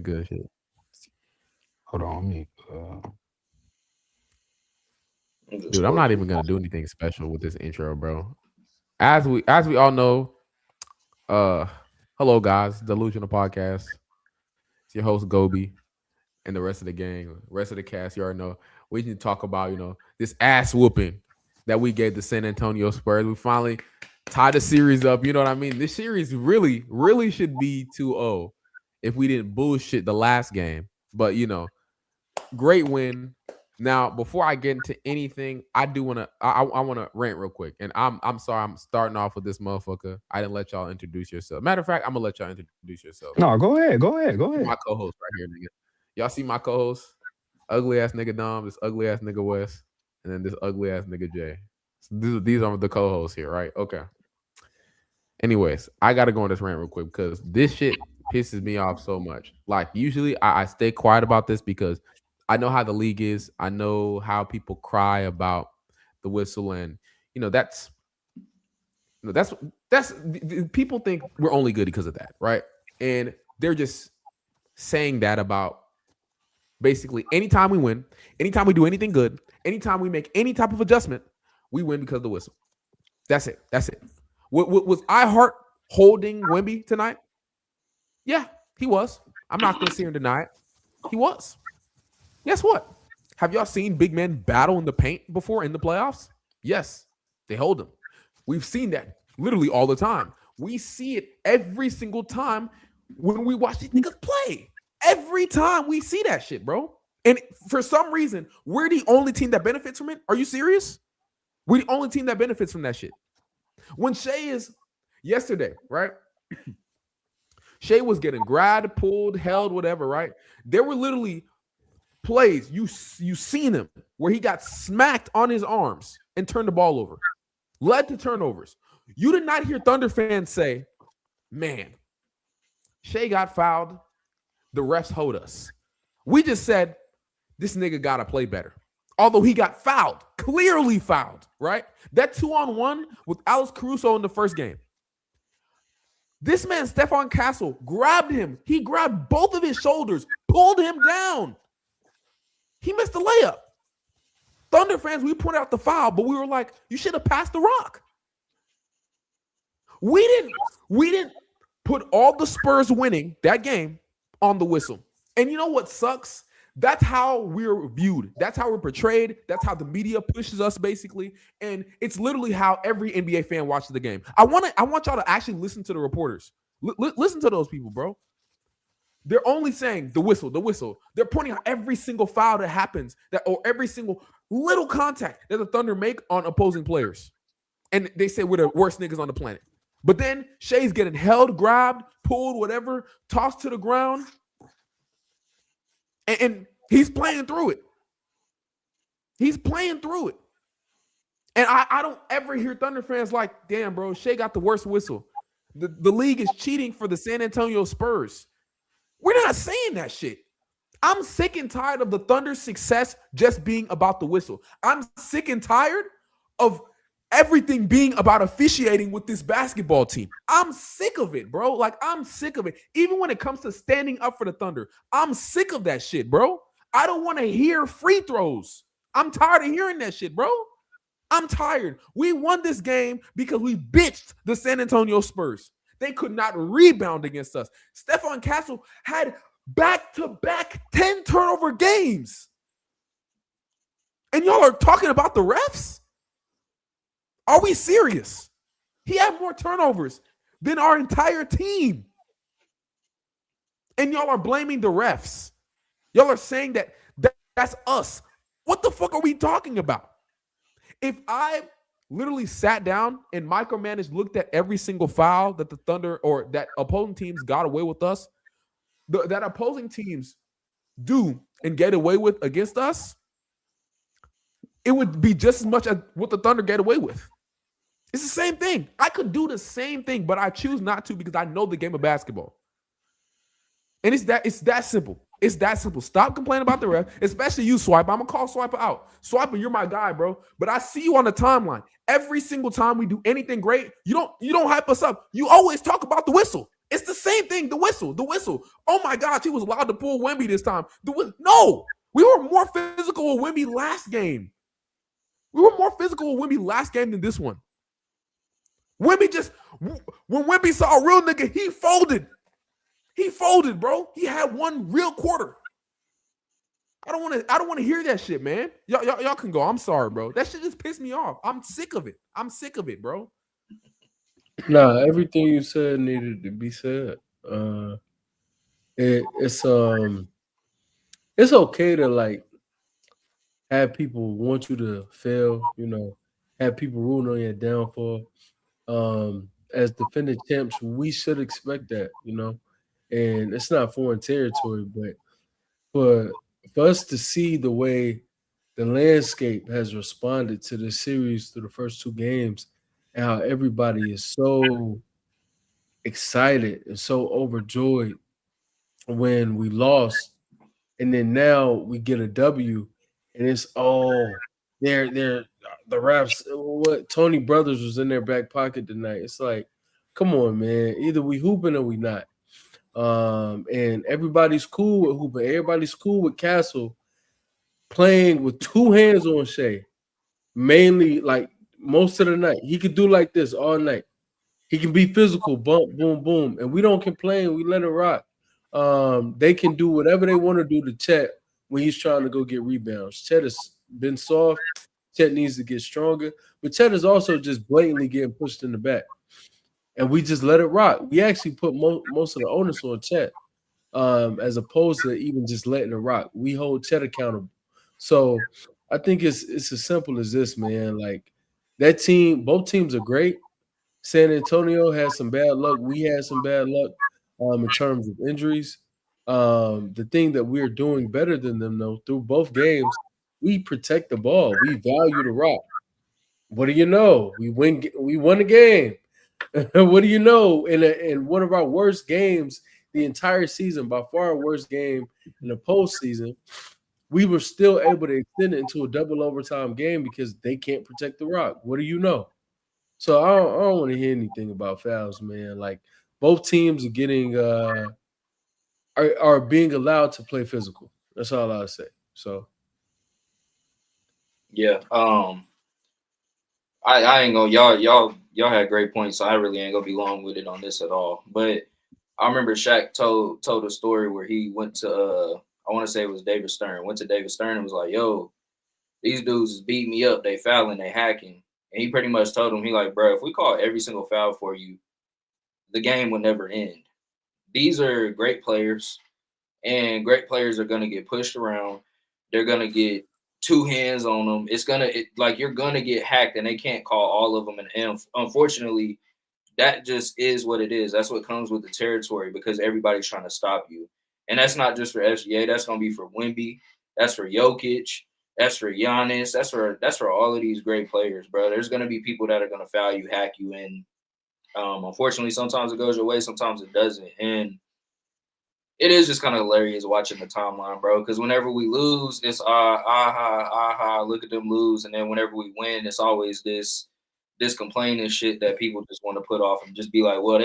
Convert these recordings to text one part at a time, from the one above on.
good shit. Hold on, let me. I'm just Dude, I'm not even working. gonna do anything special with this intro, bro. As we all know, uh, hello guys, Delusional Podcast. It's your host Gobi and the rest of the gang, rest of the cast. You already know. We need to talk about this ass whooping that we gave the San Antonio Spurs. We finally tied the series up. You know what I mean? This series really, really should be 2-0 if we didn't bullshit the last game. But great win. Now, before I get into anything, I do want to I want to rant real quick. And I'm sorry I'm starting off with this motherfucker. I didn't let y'all introduce yourself. Matter of fact, I'm gonna let y'all introduce yourself. No, go ahead. Go ahead. Go My ahead. co-host right here, nigga. Y'all see my co-host? Ugly ass nigga Dom, this ugly ass nigga West, and then this ugly ass nigga Jay. So these are the co-hosts here, right? Okay. Anyways, I gotta go on this rant real quick because this shit pisses me off so much. Like usually I stay quiet about this because I know how the league is. I know how people cry about the whistle, and that's people think we're only good because of that, right? And they're just saying that about basically anytime we win, anytime we do anything good, anytime we make any type of adjustment, we win because of the whistle. That's it. That's it. Was IHart holding Wemby tonight? Yeah, he was. I'm not going to sit here and deny it. He was. Guess what? Have y'all seen big men battle in the paint before in the playoffs? Yes, they hold them. We've seen that literally all the time. We see it every single time when we watch these niggas play. Every time we see that shit, bro. And for some reason, we're the only team that benefits from it. Are you serious? We're the only team that benefits from that shit. When Shea is yesterday, right? Shea was getting grabbed, pulled, held, whatever, right? There were literally plays, you seen him, where he got smacked on his arms and turned the ball over. Led to turnovers. You did not hear Thunder fans say, man, Shea got fouled. The refs hold us. We just said, this nigga got to play better. Although he got fouled, clearly fouled, right? That 2-on-1 with Alex Caruso in the first game. This man, Stephon Castle, grabbed him. He grabbed both of his shoulders, pulled him down. He missed the layup. Thunder fans, we pointed out the foul, but we were like, you should have passed the rock. We didn't put all the Spurs winning that game on the whistle. And you know what sucks? That's how we're viewed. That's how we're portrayed. That's how the media pushes us, basically. And it's literally how every NBA fan watches the game. I want y'all to actually listen to the reporters. Listen to those people, bro. They're only saying the whistle, the whistle. They're pointing out every single foul that happens, or every single little contact that the Thunder make on opposing players. And they say we're the worst niggas on the planet. But then Shea's getting held, grabbed, pulled, whatever, tossed to the ground. And he's playing through it. He's playing through it. And I don't ever hear Thunder fans like, damn, bro, Shea got the worst whistle. The league is cheating for the San Antonio Spurs. We're not saying that shit. I'm sick and tired of the Thunder's success just being about the whistle. I'm sick and tired of everything being about officiating with this basketball team. I'm sick of it, bro. Like, I'm sick of it. Even when it comes to standing up for the Thunder, I'm sick of that shit, bro. I don't want to hear free throws. I'm tired of hearing that shit, bro. I'm tired. We won this game because we bitched the San Antonio Spurs. They could not rebound against us. Stephon Castle had back-to-back 10 turnover games. And y'all are talking about the refs? Are we serious? He had more turnovers than our entire team. And y'all are blaming the refs. Y'all are saying that's us. What the fuck are we talking about? If I literally sat down and micromanaged, looked at every single foul that the Thunder or that opposing teams got away with us, that opposing teams do and get away with against us, it would be just as much as what the Thunder get away with. It's the same thing. I could do the same thing, but I choose not to because I know the game of basketball. And it's that simple. It's that simple. Stop complaining about the ref, especially you, Swiper. I'm going to call Swiper out. Swiper, you're my guy, bro. But I see you on the timeline. Every single time we do anything great, you don't hype us up. You always talk about the whistle. It's the same thing. The whistle, the whistle. Oh my gosh, he was allowed to pull Wemby this time. No, we were more physical with Wemby last game. We were more physical with Wemby last game than this one. Wemby just when Wemby saw a real nigga, he folded. He folded, bro. He had one real quarter. I don't want to hear that shit, man. Y'all can go. I'm sorry, bro. That shit just pissed me off. I'm sick of it. I'm sick of it, bro. Nah, everything you said needed to be said. Uh, it's it's okay to like have people want you to fail. Have people rooting on your downfall. As defending champs, we should expect that. And it's not foreign territory, but for for us to see the way the landscape has responded to this series through the first two games and how everybody is so excited and so overjoyed when we lost, and then now we get a W, and it's they're the refs. What Tony Brothers was in their back pocket tonight. It's like, come on, man. Either we hooping or we not. And everybody's cool with hooping. Everybody's cool with Castle playing with two hands on Shea, mainly like most of the night. He could do like this all night. He can be physical, bump, boom, boom, and we don't complain. We let it rock. They can do whatever they want to do to Chet when he's trying to go get rebounds. Chet has been soft. Chet needs to get stronger, but Chet is also just blatantly getting pushed in the back, and we just let it rock. We actually put most of the onus on Chet, as opposed to even just letting it rock. We hold Chet accountable. So I think it's as simple as this, man. Like that team, both teams are great. San Antonio has some bad luck. We had some bad luck in terms of injuries. The thing that we're doing better than them, though, through both games, we protect the ball. We value the rock. What do you know? We win. We won a game. What do you know? In one of our worst games the entire season, by far our worst game in the postseason, we were still able to extend it into a double overtime game because they can't protect the rock. What do you know? So I don't want to hear anything about fouls, man. Like both teams are getting are being allowed to play physical. That's all I'll say. So Yeah. I ain't gonna y'all had great points, so I really ain't gonna be long with it on this at all. But I remember Shaq told a story where he went to I want to say it was David Stern. Went to David Stern and was like, "Yo, these dudes is beating me up. They fouling, they hacking." And he pretty much told him, he like, "Bro, if we call every single foul for you, the game would never end. These are great players, and great players are gonna get pushed around. They're gonna get two hands on them. Like you're gonna get hacked, and they can't call all of them. And unfortunately, that just is what it is. That's what comes with the territory because everybody's trying to stop you. And that's not just for SGA. That's gonna be for Wemby. That's for Jokic. That's for Giannis. That's for all of these great players, bro. There's gonna be people that are gonna foul you, hack you, and unfortunately, sometimes it goes your way, sometimes it doesn't. And it is just kind of hilarious watching the timeline, bro. Because whenever we lose, it's look at them lose, and then whenever we win, it's always this complaining shit that people just want to put off and just be like, well,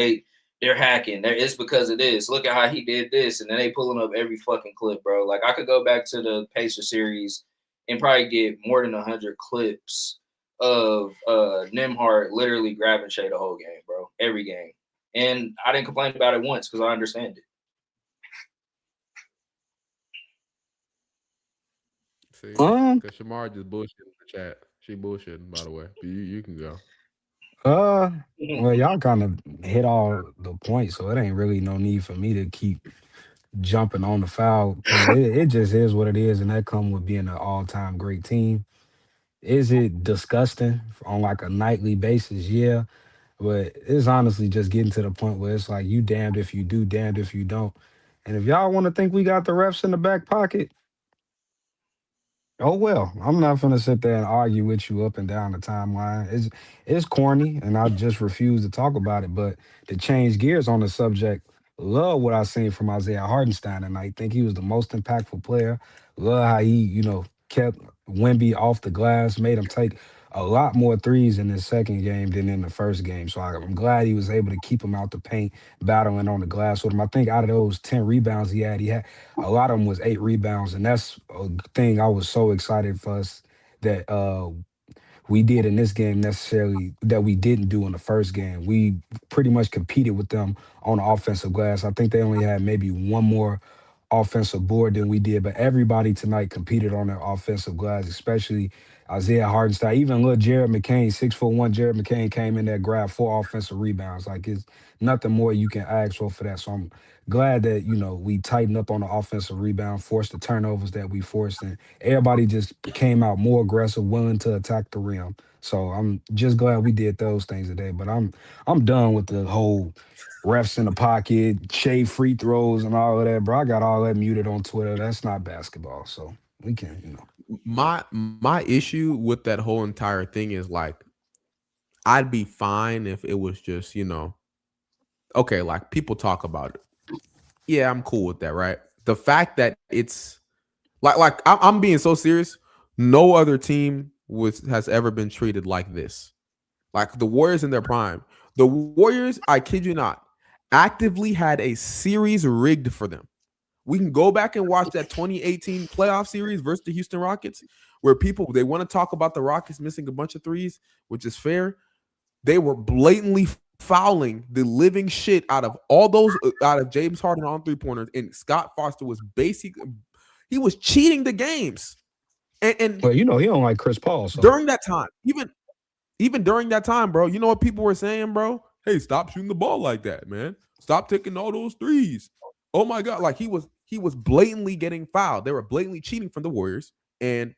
they're hacking. It's because of this. Look at how he did this, and then they pulling up every fucking clip, bro. Like I could go back to the Pacer series and probably get more than 100 clips of Nimhart literally grabbing Shea the whole game, bro, every game, and I didn't complain about it once because I understand it. See, Um, because Shamar just bullshitting in the chat. She bullshitting, by the way. But you can go. uh, well, y'all kind of hit all the points, so it ain't really no need for me to keep jumping on the foul because it just is what it is, and that come with being an all-time great team. Is it disgusting on like a nightly basis? Yeah, but it's honestly just getting to the point where it's like you damned if you do, damned if you don't. And if y'all want to think we got the refs in the back pocket, oh well, I'm not gonna sit there and argue with you up and down the timeline. It's corny, and I just refuse to talk about it. But to change gears on the subject, love what I seen from Isaiah Hardenstein, and I think he was the most impactful player. Love how he, kept Wemby off the glass, made him take a lot more threes in the second game than in the first game. So I'm glad he was able to keep him out the paint, battling on the glass with him. I think out of those 10 rebounds he had a lot of them was 8 rebounds, and that's a thing I was so excited for us that we did in this game necessarily that we didn't do in the first game. We pretty much competed with them on the offensive glass. I think they only had maybe one more offensive board than we did, but everybody tonight competed on their offensive glass, especially Isaiah Hardenstein. Even little Jared McCain, 6'1" Jared McCain came in there, grabbed 4 offensive rebounds. Like it's nothing more you can ask for that. So I'm glad that, we tightened up on the offensive rebound, forced the turnovers that we forced, and everybody just came out more aggressive, willing to attack the rim. So I'm just glad we did those things today. But I'm done with the whole refs in the pocket, shave free throws, and all of that, bro. I got all that muted on Twitter. That's not basketball, so we can. My issue with that whole entire thing is like, I'd be fine if it was just okay, like people talk about it. Yeah, I'm cool with that, right? The fact that it's like I'm being so serious. No other team has ever been treated like this. Like the Warriors in their prime. The Warriors, I kid you not, actively had a series rigged for them. We can go back and watch that 2018 playoff series versus the Houston Rockets, where they want to talk about the Rockets missing a bunch of threes, which is fair. They were blatantly fouling the living shit out of out of James Harden on 3-pointers, and Scott Foster was he was cheating the games. And Well, he don't like Chris Paul. So during that time, even during that time, bro, you know what people were saying, bro? Hey, stop shooting the ball like that, man. Stop taking all those threes. Oh my God. Like he was blatantly getting fouled. They were blatantly cheating from the Warriors. And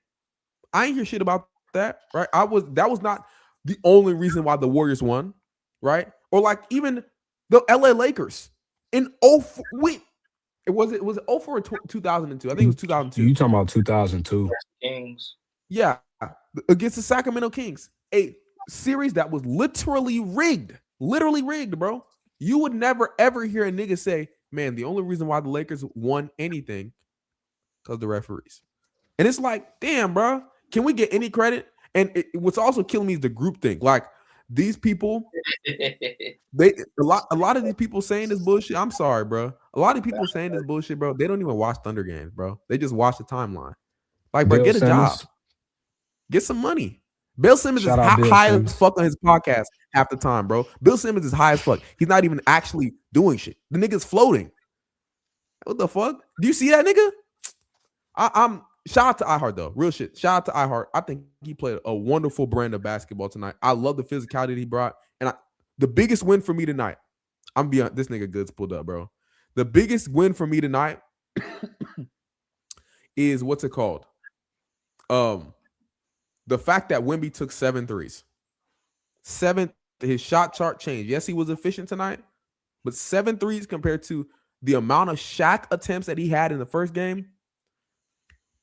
I ain't hear shit about that, right? That was not the only reason why the Warriors won, right? Or like even the LA Lakers in it was 04 or 2002. I think it was 2002. You talking about 2002? Kings. Yeah, against the Sacramento Kings, a series that was literally rigged, bro. You would never ever hear a nigga say, "Man, the only reason why the Lakers won anything because the referees." And it's like, damn, bro, can we get any credit? And what's also killing me is the group thing. Like these people, a lot of these people saying this bullshit. I'm sorry, bro. A lot of people saying this bullshit, bro. They don't even watch Thunder games, bro. They just watch the timeline. Like, bro, Bill get a job. Simmons. Get some money. Bill Simmons Shout is out Bill high Simmons. as fuck on his podcast half the time, bro. Bill Simmons is high as fuck. He's not even actually doing shit. The nigga's floating. What the fuck? Do you see that nigga? I'm shout out to IHart though. Real shit. Shout out to IHart. I think he played a wonderful brand of basketball tonight. I love the physicality that he brought. And the biggest win for me tonight, I'm beyond this nigga Goods pulled up, bro. The biggest win for me tonight is what's it called? The fact that Wemby took 7 threes. His shot chart changed. Yes, he was efficient tonight, but 7 threes compared to the amount of Shaq attempts that he had in the first game.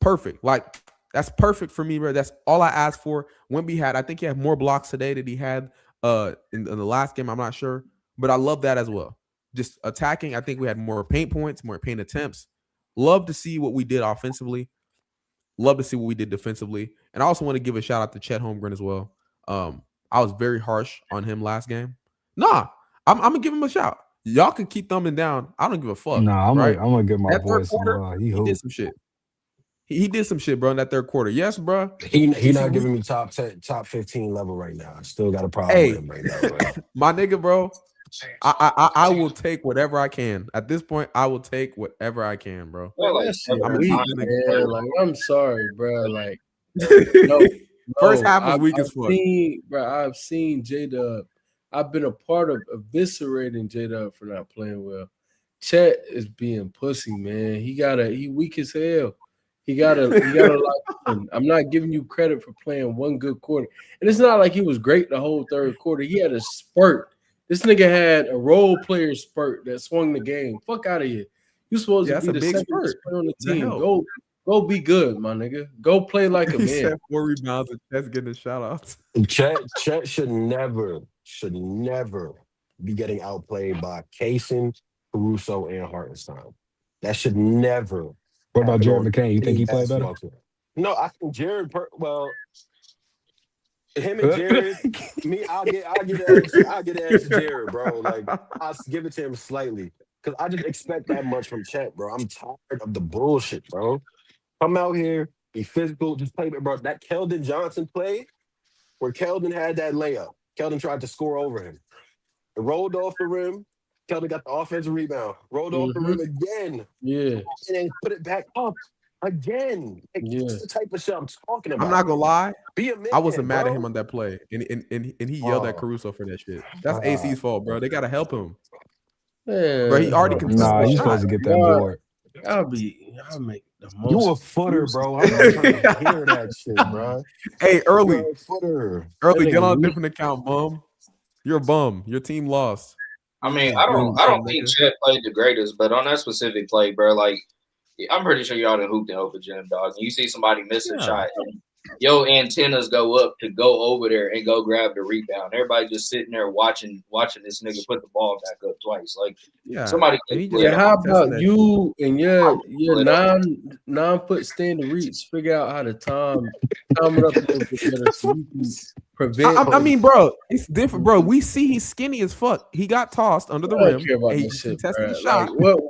Perfect. Like, that's perfect for me, bro. That's all I asked for. Wemby I think he had more blocks today than he had in the last game. I'm not sure, but I love that as well. Just attacking. I think we had more paint points, more paint attempts. Love to see what we did offensively. Love to see what we did defensively. And I also want to give a shout out to Chet Holmgren as well. I was very harsh on him last game. Nah, I'm gonna give him a shout. Y'all can keep thumbing down. I don't give a fuck. Nah, I'm right? gonna give my That boy third some quarter, love. he did some shit. He did some shit, bro, in that third quarter. Yes, bro. He not giving me top 10, top 15 level right now. I still got a problem with him right now. But my nigga, bro. I will take whatever I can. At this point, I will take whatever I can, bro. That shit weak, man. Like, I'm sorry, bro. Like, first half was weak as fuck. I've seen J-Dub. I've been a part of eviscerating J-Dub for not playing well. Chet is being pussy, man. He weak as hell. He got a lot. I'm not giving you credit for playing one good quarter. And it's not like he was great the whole third quarter. He had a spurt. This nigga had a role player spurt that swung the game. Fuck out of here. You supposed to be the second best player on the team. Go be good, my nigga. Go play like a man. Said 4 rebounds and Chet's getting shout outs. Chet should never be getting outplayed by Kaysen, Caruso, and Hartenstein. That should never. What about Jared McCain? You think he played better? No, I think Jared. him and Jared, I'll get to Jared, bro. Like I'll give it to him slightly. Cause I just expect that much from Chet, bro. I'm tired of the bullshit, bro. Come out here, be physical, just play, bro. That Keldon Johnson play where Keldon had that layup. Keldon tried to score over him. It rolled off the rim. Keldon got the offensive rebound. Rolled off the rim again. Yeah, And then put it back up again. Like, yeah. that's the type of shit I'm talking I'm about. not gonna lie. Be a I wasn't man, mad at bro. him on that play, and he yelled at Oh, Caruso for that shit. That's AC's fault, bro. They gotta help him, Man, bro. He already contested Nah, the you shot. supposed to get that y'all, board. y'all make the you most a footer, excuses. bro. I'm not trying to hear that shit, bro. Hey, early, You're a footer. That get nigga on a Nick, different account, bum. You're a bum. Your team lost. I mean, You little I dumb don't think nigga. Chet played the greatest, but on that specific play, bro, like I'm pretty sure y'all done hooped in open gym, dog. And you see somebody miss a Yeah. shot, and your antennas go up to go over there and go grab the rebound. Everybody just sitting there watching this nigga put the ball back up twice. Like Yeah. somebody And could he play just yeah, it how up. contesting about that you and your Play it up. 9 foot stand to reach? Figure out how to time it up a little bit better so you can prevent. I mean, bro, it's different, bro. We see he's skinny as fuck. He got tossed under the I don't rim, care about and he this just shit, contested bro. the Like, shot. what?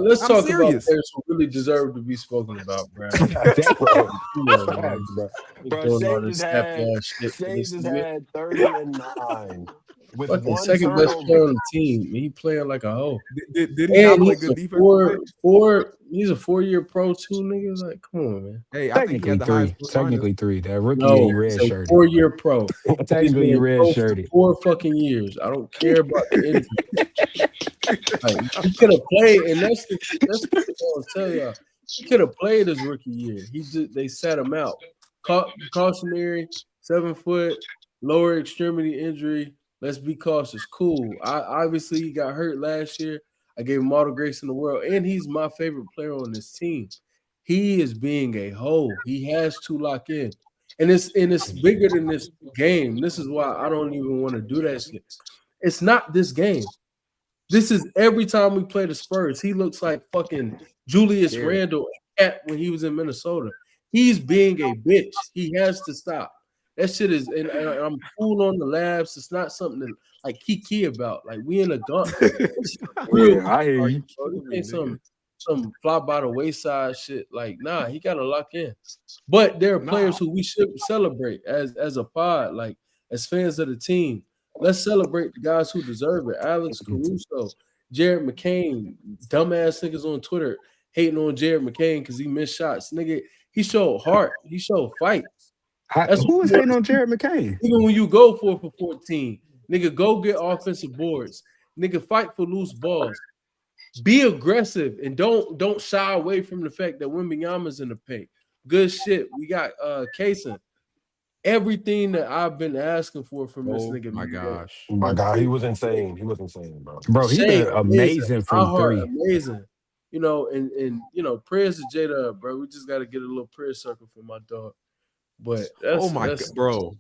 Let's I'm talk about serious. players who really deserve to be spoken about, bro. Bro, Come on, man. facts, bro. You're Bro, doing all Shea this just happy had ass shit for Shea this just nigga. had 30 and 9 with Fucking one second best player turnover. on the team. He playing like a hoe. Did he not And play he's good a defense tonight? he's a 4-year pro too, nigga. Like, come on, man. Hey, I think he had Technically the highest three. plus minus. Technically three. That rookie year, he No, red he's a shirted. 4-year pro. He's Technically, he been a red pro for shirted. 4 fucking years. I don't care about the injury. Like, he could have played, and that's the thing I'll tell y'all. He could have played his rookie year. They sat him out. Cautionary, 7 foot, lower extremity injury. Let's be cautious. Cool. Obviously he got hurt last year. I gave him all the grace in the world, and he's my favorite player on this team. He is being a hoe. He has to lock in. And it's bigger than this game. This is why I don't even want to do that shit. It's not this game. This is every time we play the Spurs. He looks like fucking Julius Scared. Randle when he was in Minnesota. He's being a bitch. He has to stop. That shit is, and I'm cool on the labs. It's not something to like kiki about. Like we in a gun. Real, Yeah, I hear you. bro. This ain't some fly by the wayside shit. Like, nah, he gotta lock in. But there are players who we should celebrate as a pod, like as fans of the team. Let's celebrate the guys who deserve it. Alex Caruso, Jared McCain, dumbass niggas on Twitter hating on Jared McCain because he missed shots. Nigga, he showed heart. He showed fight. That's Who was what hating on Jared McCain? even when you go 4 for 14, nigga, go get offensive boards. Nigga, fight for loose balls. Be aggressive and don't shy away from the fact that Wembanyama's in the paint. Good shit. We got Kaysen. Everything that I've been asking for from this Oh nigga. my man. gosh. My God, he was insane. He was insane, bro. Bro, he Shane, been amazing from IHart, three. amazing. You know, and you know, prayers to Jada, bro. We just got to get a little prayer circle for my dog. But Oh my god, bro.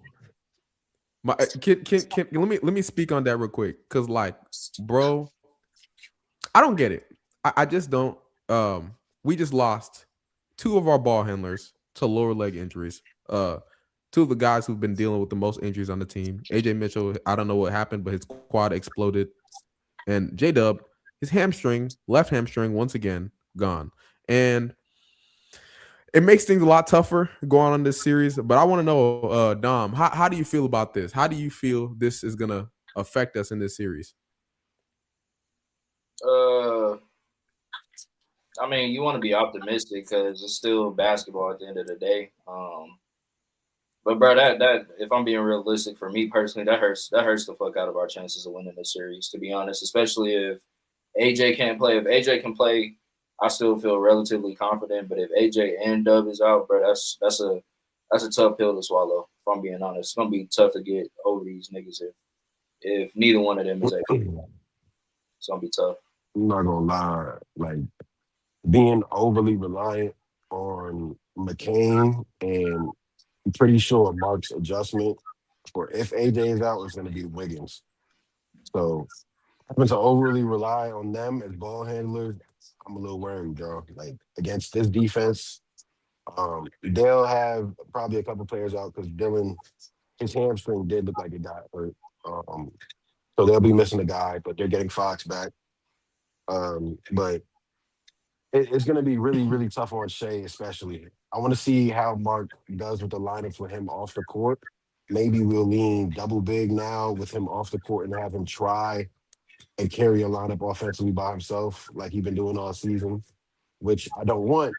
My can let me speak on that real quick. Cause like, bro, I don't get it. I just don't. We just lost 2 of our ball handlers to lower leg injuries. 2 of the guys who've been dealing with the most injuries on the team. AJ Mitchell, I don't know what happened, but his quad exploded. And J Dub, his left hamstring, once again gone. And it makes things a lot tougher going on this series. But I want to know, Dom, how do you feel about this? How do you feel this is gonna affect us in this series? I mean, you want to be optimistic because it's still basketball at the end of the day. But bro, that if I'm being realistic for me personally, that hurts the fuck out of our chances of winning this series. To be honest, especially if AJ can't play. If AJ can play, I still feel relatively confident. But if AJ and Dub is out, bro, that's a tough pill to swallow. If I'm being honest, it's gonna be tough to get over these niggas if neither one of them is able. It's gonna be tough. I'm not gonna lie, like being overly reliant on McCain, and I'm pretty sure Mark's adjustment for if AJ is out is gonna be Wiggins. So having to overly rely on them as ball handlers, I'm a little worried, bro. Like against this defense, they'll have probably a couple players out because Dylan his hamstring did look like it got hurt. So they'll be missing a guy, but they're getting Fox back. But it's going to be really, really tough on Shea, especially. I want to see how Mark does with the lineups with him off the court. Maybe we'll lean double big now with him off the court and have him try and carry a lineup offensively by himself, like he's been doing all season, which I don't want,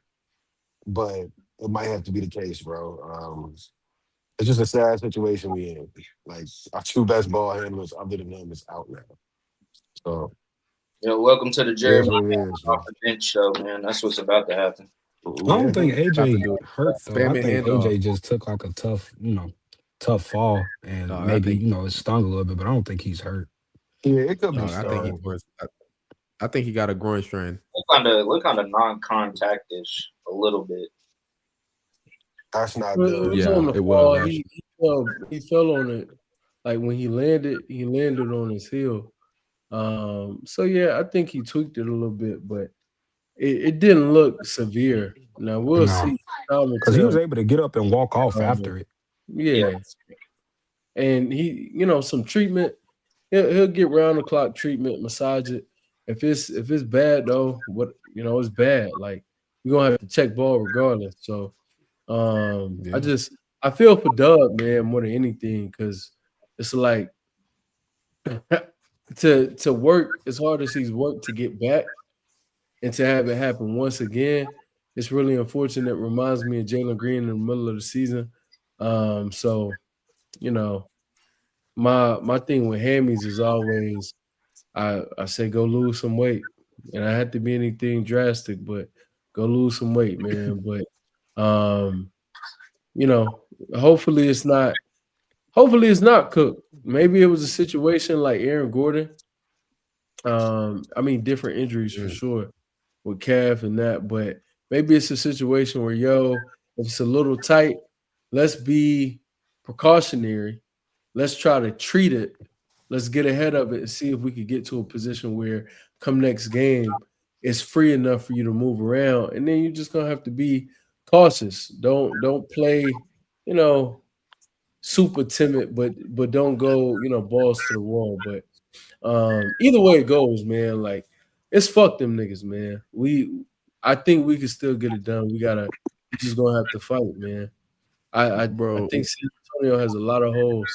but it might have to be the case, bro. It's just a sad situation we in. Like our two best ball handlers, other than him, is out now. So welcome to the it is Jeremy what it is, off the bench show, man. That's what's about to happen. I don't think About to AJ do it. hurt though. I Spam it think handoff. AJ just took like a tough fall, and Dog, I maybe think it stung a little bit, but I don't think he's hurt. Yeah, it could be dog, I think he strong. was. I think he got a groin strain. Look kind of non-contact-ish a little bit. That's not It good. was Yeah, on the it fall. was He fell on it. Like when he landed on his heel. So yeah, I think he tweaked it a little bit, but it didn't look severe. Now we'll No, see. Time will because he was tell. able to get up and walk off Um, after it. Yeah, and he, some treatment. He'll get round the clock treatment, massage it. If it's bad though, it's bad. Like you're gonna have to check ball regardless. So Yeah. I feel for Doug, man, more than anything, because it's like to work as hard as he's worked to get back and to have it happen once again, it's really unfortunate. It reminds me of Jalen Green in the middle of the season. So my thing with hammies is always I say go lose some weight, and I had to be anything drastic, but go lose some weight, man. But hopefully it's not cooked. Maybe it was a situation like Aaron Gordon. Different injuries for sure with calf and that, but maybe it's a situation where if it's a little tight, let's be precautionary. Let's try to treat it. Let's get ahead of it and see if we could get to a position where come next game, it's free enough for you to move around. And then you're just gonna have to be cautious. Don't play, super timid, but don't go, balls to the wall. But either way it goes, man, like it's fuck them niggas, man. I think we can still get it done. We just gonna have to fight, man. I Bro, think San Antonio has a lot of holes.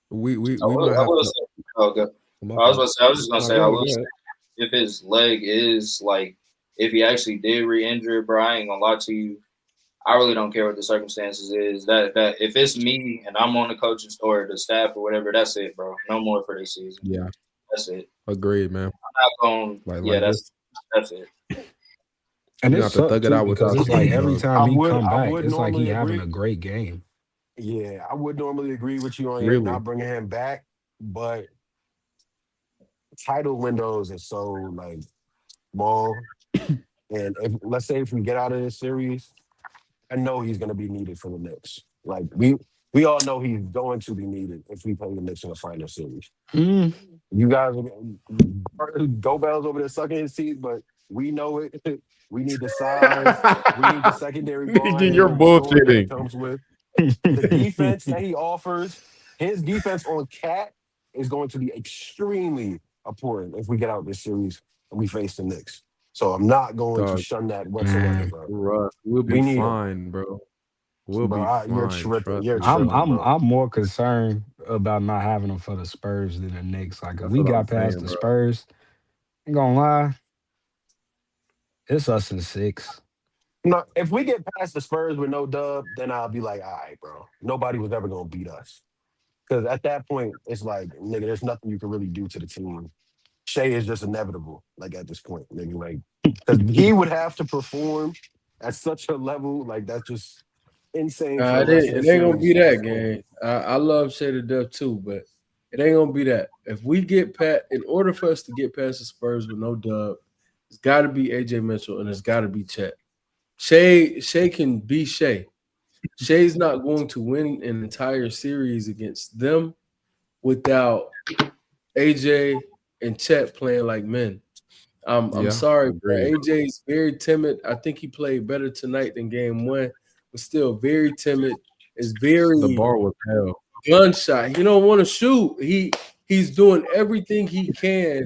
we I might will, I have will to. say, oh, go. My I was fault. just gonna No, say, go I ahead, will go say, ahead. if his leg is like, if he actually did re-injure, bro, I ain't gonna lie to you. I really don't care what the circumstances is. That if it's me and I'm on the coaching or the staff or whatever, that's it, bro. No more for this season. Yeah, That's it. agreed, man. I'm not going. Yeah, Like that's it. And you it have to sucked thug it too out because without it's like seeing every Doug. time he come I back, would it's like he normally having agree. a great game. Yeah, I would normally agree with you on Really? not bringing him back, but title windows are so like small. And let's say if we get out of this series, I know he's going to be needed for the Knicks. Like we all know he's going to be needed if we play the Knicks in the final series. Mm. You guys go bells over there sucking his teeth, but we know it. We need the size. We need the secondary ball Nigga, you're handler, the scoring that bullshitting. comes with the defense that he offers. His defense on Cat is going to be extremely important if we get out this series and we face the Knicks. So I'm not going to Dog, shun that whatsoever, Man, bro. bro, we'll be We need him, fine, bro. We'll bro. be You're fine. tripping. Trust You're me, bro. tripping, bro. I'm more concerned about not having him for the Spurs than the Knicks. Like if That's we what I'm got past saying, the bro. Spurs, ain't gonna lie, it's us in 6. No, if we get past the Spurs with no dub, then I'll be like, all right, bro. Nobody was ever gonna beat us. Because at that point, it's like, nigga, there's nothing you can really do to the team. Shea is just inevitable, like at this point, nigga. Like, because he would have to perform at such a level, like that's just insane for the rest of the It ain't gonna be series. that game. I love Shea to death too, but it ain't gonna be that. If we get in order for us to get past the Spurs with no dub, it's got to be AJ Mitchell and it's got to be Chet. Shea can be Shea. Shea's not going to win an entire series against them without AJ and Chet playing like men. I'm Yeah, sorry, but agreed. AJ's very timid. I think he played better tonight than game 1, but still very timid. is very The bar was hell. gunshot. He don't want to shoot. He's doing everything he can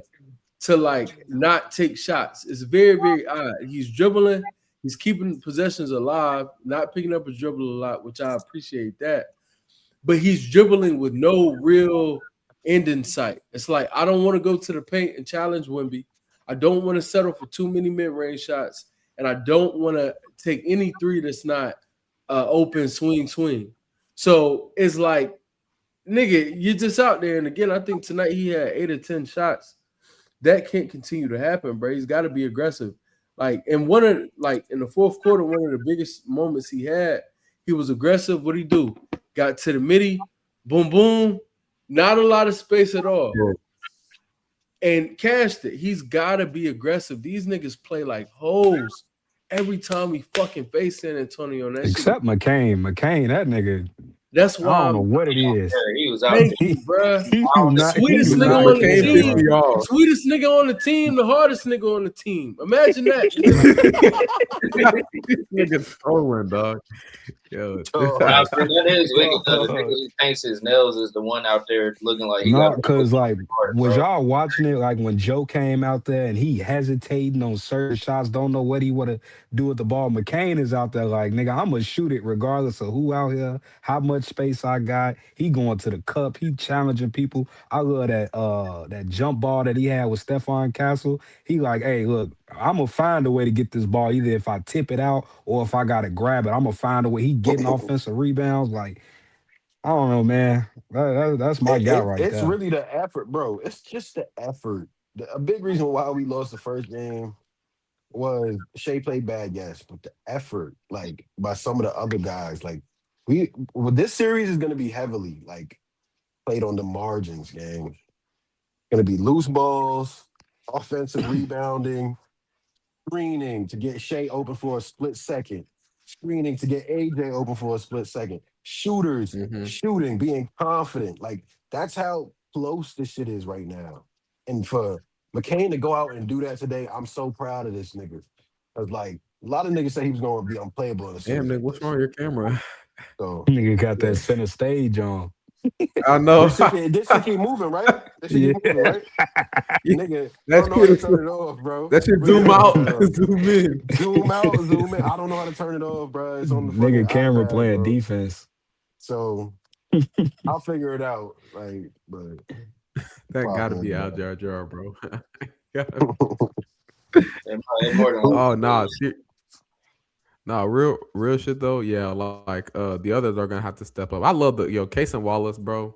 to like not take shots. It's very, very odd. He's dribbling, he's keeping possessions alive, not picking up his dribble a lot, which I appreciate that. But he's dribbling with no real end in sight. It's like I don't want to go to the paint and challenge Wemby. I don't want to settle for too many mid-range shots, and I don't want to take any three that's not open swing. So it's like, nigga, you're just out there. And again, I think tonight he had 8 or 10 shots. That can't continue to happen, bro. He's got to be aggressive. Like in the fourth quarter, one of the biggest moments he had, he was aggressive. What'd he do? Got to the midi, boom, boom, not a lot of space at all. And cashed it. He's got to be aggressive. These niggas play like hoes every time we fucking face San Antonio. Except McCain. McCain, that nigga. That's why I don't know what it is. He was out. Thank you, bro. Sweetest do nigga not on the care, team. bro. Sweetest nigga on the team. The hardest nigga on the team. Imagine that. Niggas throwing, dog. Yo. That is wicked. The nigga who paints his nails is the one out there looking like he No, got because like hard, was bro. y'all watching it like when Joe came out there and he hesitating on certain shots, don't know what he want to do with the ball. McCain is out there like, nigga, I'm gonna shoot it regardless of who out here, how much space I got. He going to the cup, he challenging people. I love that jump ball that he had with Stephon Castle. He like, hey, look, I'm gonna find a way to get this ball, either if I tip it out or if I gotta grab it. I'm gonna find a way. He getting offensive rebounds. Like, I don't know, man. That's my guy right It's there. really the effort, bro. It's just the effort. A big reason why we lost the first game was Shea played bad, yes, but the effort, like by some of the other guys, like this series is gonna be heavily like played on the margins, gang. Gonna be loose balls, offensive rebounding, screening to get Shea open for a split second, screening to get AJ open for a split second, shooters shooting, being confident. Like that's how close this shit is right now. And for McCain to go out and do that today, I'm so proud of this nigga. Cause like a lot of niggas say he was going to be unplayable in a series. Damn, nigga, what's wrong with your camera? So Nigga got that center stage on. I know. this shit keep moving, right? This shit keep moving, right? Nigga, I That don't know how to shit- turn it off, bro. That shit zoom out, zoom in. Zoom out, zoom in. I don't know how to turn it off, bro. It's on the Nigga fucking camera iPad, playing bro. defense. So I'll figure it out. Like, but That Wow, gotta man, be bro. Al Jar, bro. Oh, Nah, real shit though. Yeah, like the others are gonna have to step up. I love Cason Wallace, bro.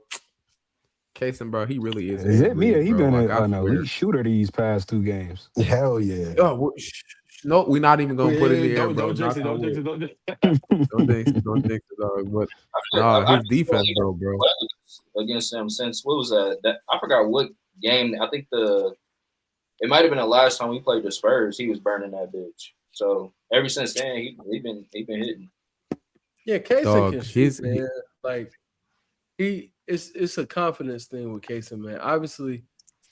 Cason, bro, he really is. Is it me or he been like, an elite shooter these past 2 games? hell yeah. Oh, no, we're not even gonna put it in the air, Don't, bro. don't jinx it. Knock Don't on jinx it. wood. Don't jinx it. Don't jinx it, dog. But nah, his defense, bro. Against them since what was that? I forgot what game. I think it might have been the last time we played the Spurs. He was burning that bitch. So ever since then, he been hitting. Yeah, Kaysen Dog, can shoot, man. Like it's a confidence thing with Kaysen, man. Obviously,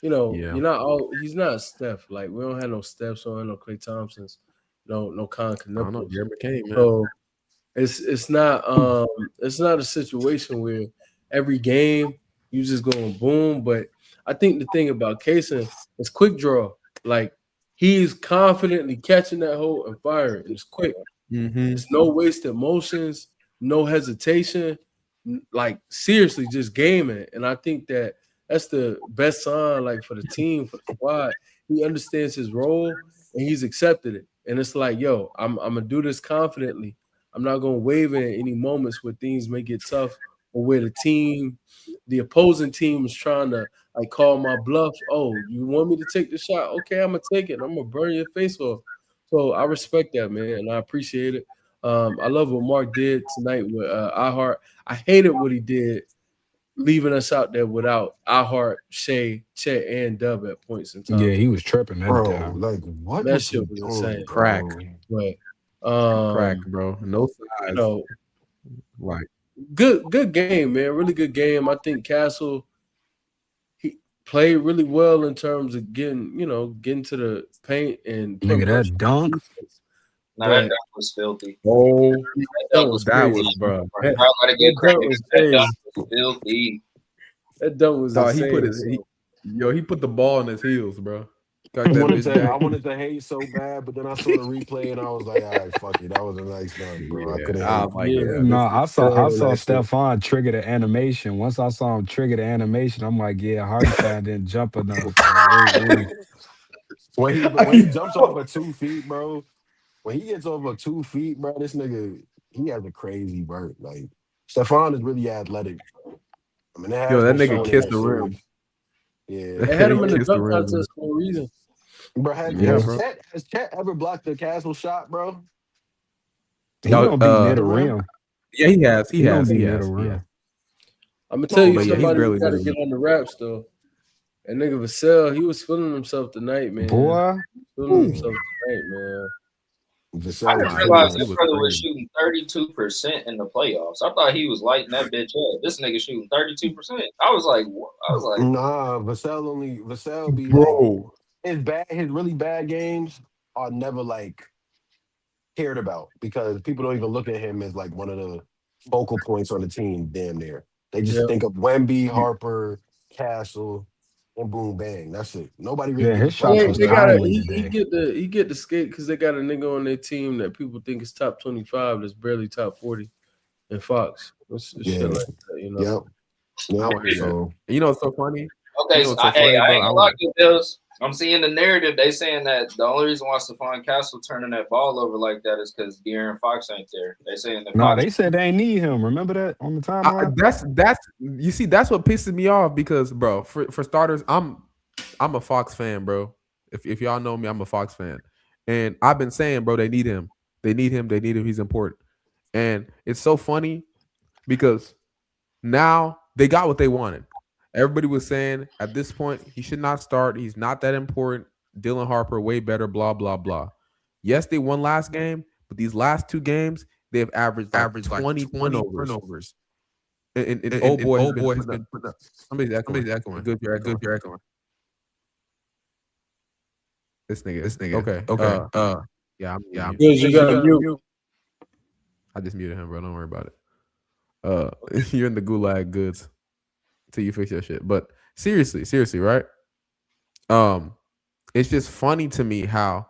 he's not Steph. Like we don't have no Stephs on, no Klay Thompsons, no Con I don't know, Knuckles. Jeremy Kane, man. So it's not a situation where every game you just going boom. But I think the thing about Kaysen is quick draw. Like he's confidently catching that hole and firing. It's quick. There's no wasted motions, no hesitation. Like seriously, just gaming. And I think that's the best sign, like for the team, for the squad. He understands his role and he's accepted it. And it's like, yo, I'm gonna do this confidently. I'm not gonna waver in any moments where things may get tough or where the opposing team is trying to like call my bluff. Oh, you want me to take the shot? Okay, I'm gonna take it. I'm gonna burn your face off. So I respect that, man, and I appreciate it. I love what Mark did tonight with IHart. I hated what he did, leaving us out there without IHart, Shea, Chet, and Dub at points in time. Yeah, he was tripping that Bro, time. like what That was shit he was doing, insane. Crack. bro? But Crack, bro. No size. Like good game, man. Really good game. I think Castle he played really well in terms of getting to the paint and Nigga, that dunk. Nah, that dunk was filthy. Oh, That dunk was that crazy. was, bro. I gotta get That credit. dunk was That dunk crazy. was filthy. That dunk was Dog, he insane. put his he put the ball in his heels, bro. Got I that wanted bitch to, back. I wanted to hate so bad, but then I saw the replay and I was like, all right, fuck it. That was a nice dunk, bro. I couldn't I hate. was like, Yeah. yeah, No, this I saw that shit. Stephon trigger the animation. Once I saw him trigger the animation, I'm like, yeah, Hartenstein didn't jump enough. Like, When he jumps off of 2 feet, bro. When he gets over 2 feet, bro, this nigga, he has a crazy vert. Like Stephon is really athletic. I mean, it Yo, has that been nigga shown in kissed that the rim. series. Yeah, They had him He in the kissed the dunk rim, bro. contest for a reason. bro. Yeah, bro. Has Chet ever blocked the Castle shot, bro? he Yo, gonna be near the The rim? rim. yeah, he has. He gonna be near the He has. rim. I'm gonna tell you But yeah, he's somebody barely got to near the get on the raps though. That nigga Vassell, he was feeling himself tonight, man. Boy, Feeling himself tonight, man. I Vassell didn't was realize feeling this was brother was crazy. shooting 32% in the playoffs. I thought he was lighting that bitch up. This nigga shooting 32%. I was like, what? Nah, Vassell be like Bro. his really bad games are never like cared about because people don't even look at him as like one of the focal points on the team. Damn near, they just Yeah. think of Wemby, Harper, Castle, and boom bang. That's it. Nobody really yeah, gives a his fuck shots They, about was they the got other to timely boys. today. he get the skate because they got a nigga on their team that people think is top 25 that's barely top 40 in Fox. It's Yeah. shit like that, you know. Yep. I Yep. don't hear that. So And you know what's so funny? Okay, You know so what's so hey, funny, I bro? ain't gonna lie to you, Bills. I'm seeing the narrative. They saying that the only reason why Stephon Castle turning that ball over like that is because De'Aaron Fox ain't there. They saying that Nah, Fox. they said they ain't need him. Remember that on the timeline? That's you see, that's what pisses me off because, bro, for starters, I'm a Fox fan, bro. If y'all know me, I'm a Fox fan. And I've been saying, bro, they need him. They need him. They need him. He's important. And it's so funny because now they got what they wanted. Everybody was saying at this point he should not start. He's not that important. Dylan Harper way better. Blah blah blah. Yes, they won last game, but these last 2 games they have averaged like 20 turnovers. And old boy has been putting up. Somebody's echoing. Good, you're echoing. This nigga. Okay. Yeah, I'm Yeah. Because you got to mute. I just muted him, bro. Don't worry about it. You're in the gulag goods till you fix your shit. But seriously, right? It's just funny to me how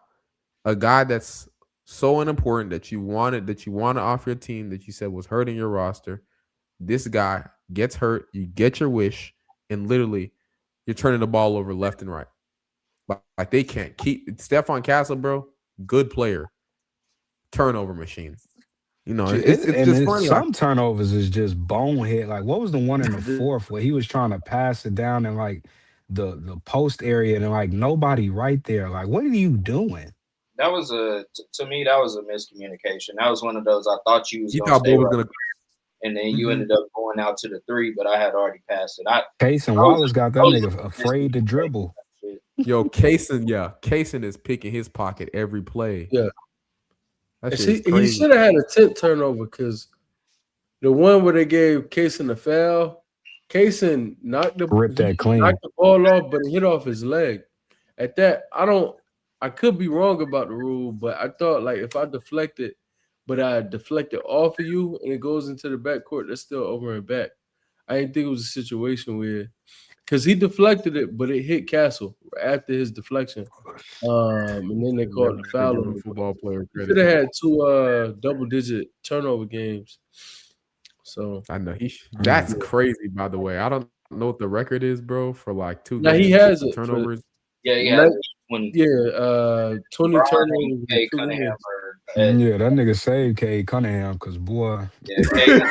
a guy that's so unimportant that you wanted off your team that you said was hurting your roster, this guy gets hurt, you get your wish, and literally you're turning the ball over left and right. Like they can't keep Stephon Castle, bro. Good player, turnover machine. You know, it's just funny. Some turnovers is just bonehead. Like, what was the one in the fourth where he was trying to pass it down in like the post area and like nobody right there? Like, what are you doing? That was to me that was a miscommunication. That was one of those I thought you was You gonna thought stay Bo was right, gonna, and then you ended up going out to the 3, but I had already passed it. Case and Wallace got that nigga afraid to dribble. yo, Kaysen is picking his pocket every play. Yeah. That shit is He crazy. should have had a 10th turnover because the one where they gave Kaysen the foul, Kaysen knocked the ball off, but it hit off his leg. At that, I could be wrong about the rule, but I thought like if I deflect it, but I deflect it off of you and it goes into the backcourt, that's still over and back. I didn't think it was a situation where because he deflected it, but it hit Castle after his deflection. And then they called the foul on the football player. He could have had 2 double-digit turnover games. So I know that's crazy. By the way, I don't know what the record is, bro, for like 2 now games. he has it turnovers. Yeah, 20 turnovers. Yeah, that nigga saved Cade Cunningham because boy. Yeah, Cade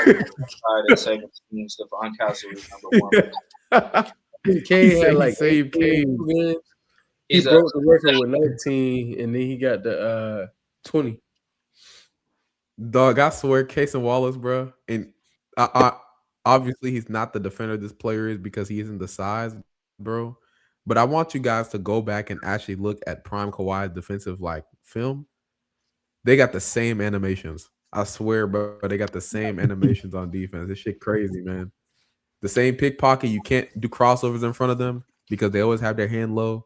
at 17. Stephon Castle was number 1. Cade had like saved Cade. He broke the record with 19, and then he got the 20. Dog, I swear, Case and Wallace, bro. And I obviously he's not the defender this player is because he isn't the size, bro. But I want you guys to go back and actually look at Prime Kawhi's defensive like film. They got the same animations. I swear, bro. They got the same animations on defense. This shit crazy, man. The same pickpocket. You can't do crossovers in front of them because they always have their hand low.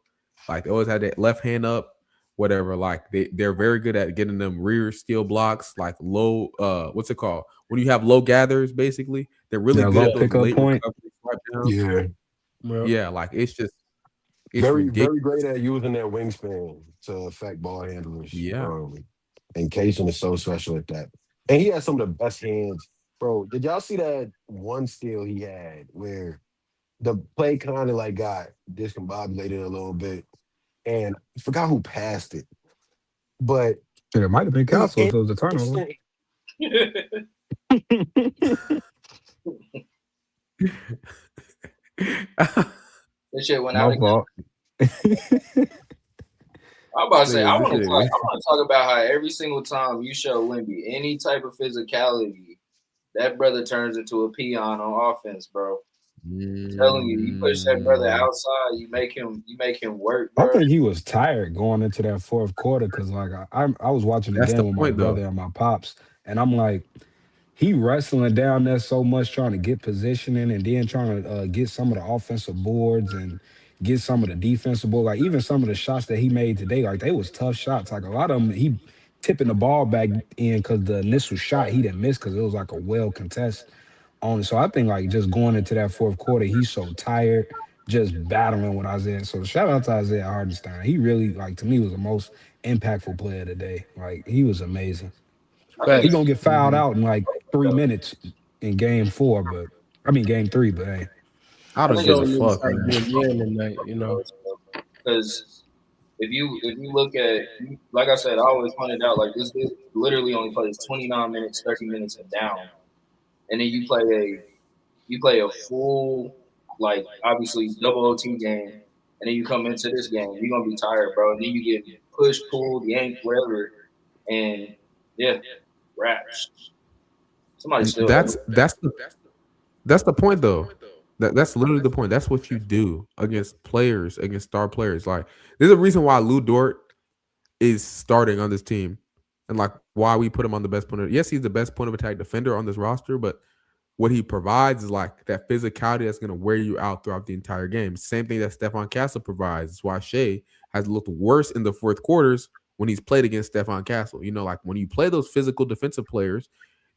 Like they always have their left hand up. whatever. Like they're very good at getting them rear steel blocks, like low. What's it called? When you have low gathers, basically, they're really Yeah, good low at those pickup late point. recovery swipe downs. Yeah. Bro. Yeah, like it's Very, ridiculous. very great at using their wingspan to affect ball handlers. Yeah, And Kaysen is so special at that. And he has some of the best hands. Bro, did y'all see that one steal he had where the play kind of like got discombobulated a little bit? And I forgot who passed it. But Shit, it might have been he Castle if it was a turnover. This shit went My out again. fault. I'm about to say, I Nigga, want to this talk. I shit- want to talk about how every single time you show Wemby any type of physicality, that brother turns into a peon on offense, bro. I'm telling you, you push that brother outside, you make him work, I bro. think he was tired going into that fourth quarter because, like, I was watching the That's the game with my point, though. brother and my pops, and I'm like, he wrestling down there so much, trying to get positioning and then trying to get some of the offensive boards and get some of the defensive board. Like, even some of the shots that he made today, like, they was tough shots. Like, a lot of them, he tipping the ball back in because the initial shot he didn't miss because it was like a well contest on it. So I think, like, just going into that fourth quarter, he's so tired, just battling with Isaiah. So shout out to Isaiah Hardenstein. He really, like, to me, was the most impactful player today. Like, he was amazing. I think He Facts. gonna get fouled out in like 3 minutes in game 4, but I mean game 3, but hey. I I don't think give Show a niggas fuck, how to man. be a man tonight, you know. because if you look at, like I said, I always pointed out like this dude literally only plays 29 minutes, 30 minutes and down, and then you play a full, like, obviously double OT game, and then you come into this game, you're gonna be tired, bro. And then you get pushed, pulled, yanked, whatever, and yeah, raps. Somebody still That's the point, though. That's literally the point. That's what you do against players, against star players. Like, there's a reason why Lou Dort is starting on this team, and like why we put him on the best point of. Yes, he's the best point of attack defender on this roster, but what he provides is like that physicality that's going to wear you out throughout the entire game. Same thing that Stephon Castle provides. That's why Shea has looked worse in the fourth quarters when he's played against Stephon Castle. You know, like when you play those physical defensive players,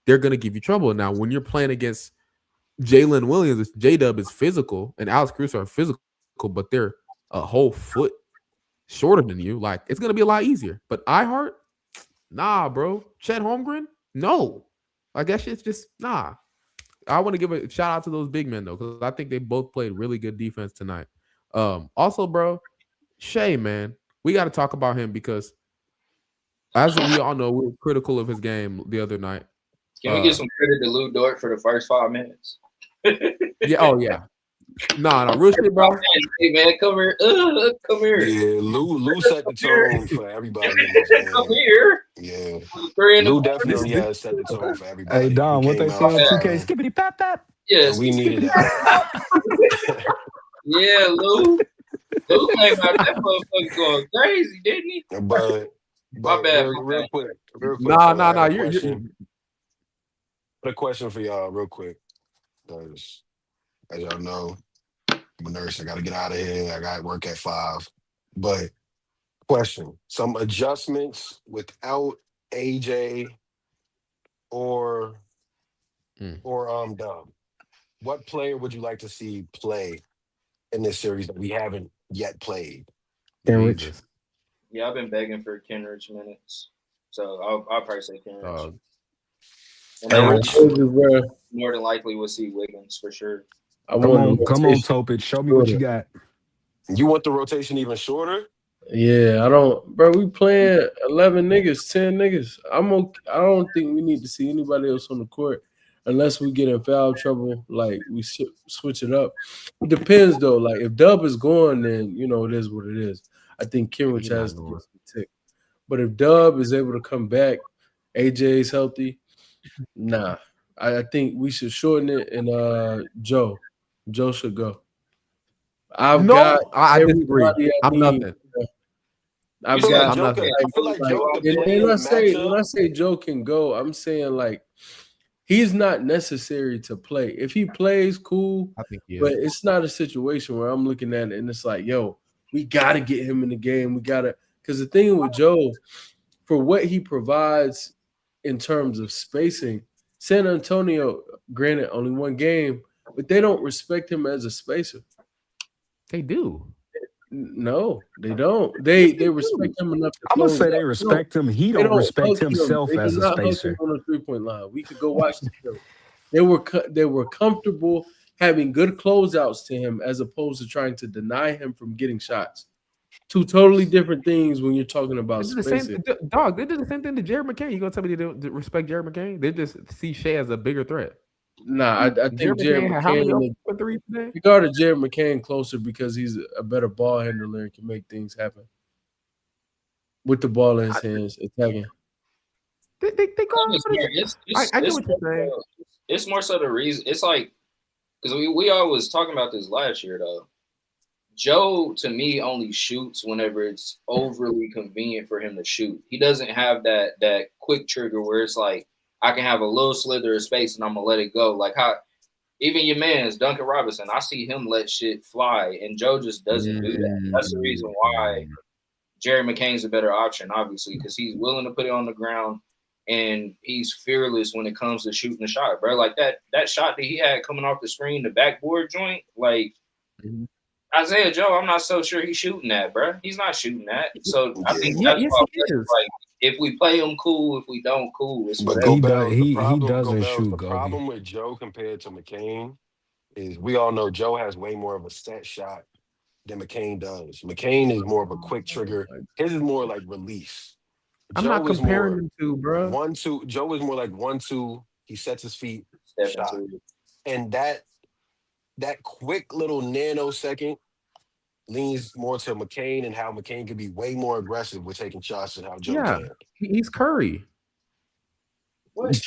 they're going to give you trouble. Now, when you're playing against Jalen Williams, J-Dub is physical, and Alex Caruso are physical, but they're a whole foot shorter than you. Like, it's going to be a lot easier. But IHart, nah, bro. Chet Holmgren, no. Like, that shit's just, nah. I want to give a shout out to those big men, though, because I think they both played really good defense tonight. Also, bro, Shea, man, we got to talk about him because, as we all know, we were critical of his game the other night. Can we give some credit to Lou Dort for the first 5 minutes? Yeah, oh yeah. Nah, real shit, bro. Hey man, come here. Come here. Yeah, Lou set the tone for everybody in this game. Come here. Yeah. 3 in the Lou morning. definitely has set the tone for everybody. Hey Don, He what they came say out on 2K? firing. Skippity pap pap. Yes. And we needed that. Yeah, Lou. Lou came out that motherfucker going crazy, didn't he? But My bad. real quick. Nah. I got a You're question. A question for y'all, real quick. Because as y'all know, I'm a nurse. I got to get out of here. I got work at 5. But question: some adjustments without AJ or Dub. What player would you like to see play in this series that we haven't yet played? Kenrich. Jesus. Yeah, I've been begging for Kenrich minutes. So I'll probably say Kenrich. And then Kenrich. more than likely we'll see Wiggins for sure. Come on, Topich. Show me what you got. You want the rotation even shorter? Yeah, I don't, bro. We playing 11 niggas, 10 niggas. I'm okay. I don't think we need to see anybody else on the court unless we get in foul trouble. Like we switch it up. It depends though. Like if Dub is going, then you know it is what it is. I think Kenrich has to get some tick. But if Dub is able to come back, AJ's healthy. Nah, I think we should shorten it. And Joe should go. I disagree. I'm nothing. I've I got. feel like Joe could play When in I a matchup. say Joe can go, I'm saying like he's not necessary to play. If he plays, cool. I think he is. But it's not a situation where I'm looking at it and it's like, yo, we got to get him in the game. We got to, Because the thing with Joe, for what he provides in terms of spacing, San Antonio, granted, only one game, but they don't respect him as a spacer. They do. No, they don't. Yes, They they respect do. him enough to I'm gonna close say out. they respect him. He They don't don't respect hug him. himself They do as a not hug him spacer. on the 3-point line. We could go watch the film. They were comfortable having good closeouts to him as opposed to trying to deny him from getting shots. Two totally different things when you're talking about They did the same, spacing. dog. They did the same thing to Jared McCain. You gonna tell me they don't respect Jared McCain? They just see Shea as a bigger threat. Nah, I think Jared Jared McCain had how many McCain open threes today? regarded Jared McCain closer because he's a better ball handler and can make things happen with the ball in his hands, attacking. They guard. I get what you're saying. It's more so the reason. It's like because we always talking about this last year though. Joe to me only shoots whenever it's overly convenient for him to shoot. He doesn't have that quick trigger where it's like I can have a little slither of space and I'm gonna let it go. Like how even your man's Duncan Robinson, I see him let shit fly, and Joe just doesn't do that. That's the reason why Jerry McCain's a better option, obviously, because he's willing to put it on the ground and he's fearless when it comes to shooting the shot, bro. Like that shot that he had coming off the screen, the backboard joint, like Isaiah Joe, I'm not so sure he's shooting that, bro. He's not shooting that. So I think that's yes, why he is. like if we play him, cool. If we don't, cool. It's But whatever. He the doesn't shoot, The Gobi. problem with Joe compared to McCain is we all know Joe has way more of a set shot than McCain does. McCain is more of a quick trigger. His is more like release. I'm not Joe is comparing more them to, bro. 1-2. Joe is more like 1-2. He sets his feet, Step shot, into it. and that quick little nanosecond leans more to McCain and how McCain can be way more aggressive with taking shots than how Joe Yeah, can. he's Curry. What?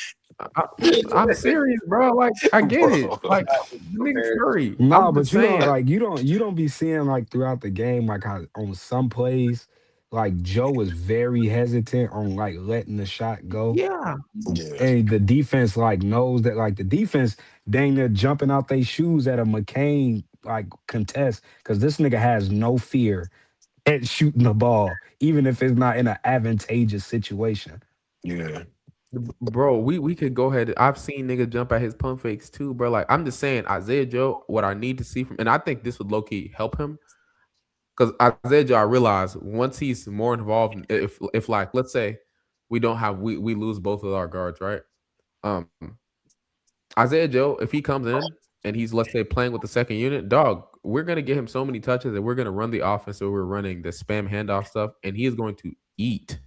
I'm serious, bro. Like I get it. Like the nigga's Curry. Nah, I'm but just you saying. don't you don't be seeing like throughout the game like how on some plays like Joe is very hesitant on like letting the shot go. Yeah, Yeah. And the defense like knows that like the defense dang near jumping out their shoes at a McCain like contest because this nigga has no fear at shooting the ball, even if it's not in an advantageous situation. Yeah. bro. We could go ahead. I've seen niggas jump at his pump fakes too, bro. Like I'm just saying, Isaiah Joe. What I need to see from, and I think this would low key help him. Because Isaiah Joe, I realize once he's more involved, if like let's say we don't have we lose both of our guards, right? Um, Isaiah Joe, if he comes in and he's let's say playing with the second unit, dog, we're gonna get him so many touches and we're gonna run the offense that we're running the spam handoff stuff, and he is going to eat,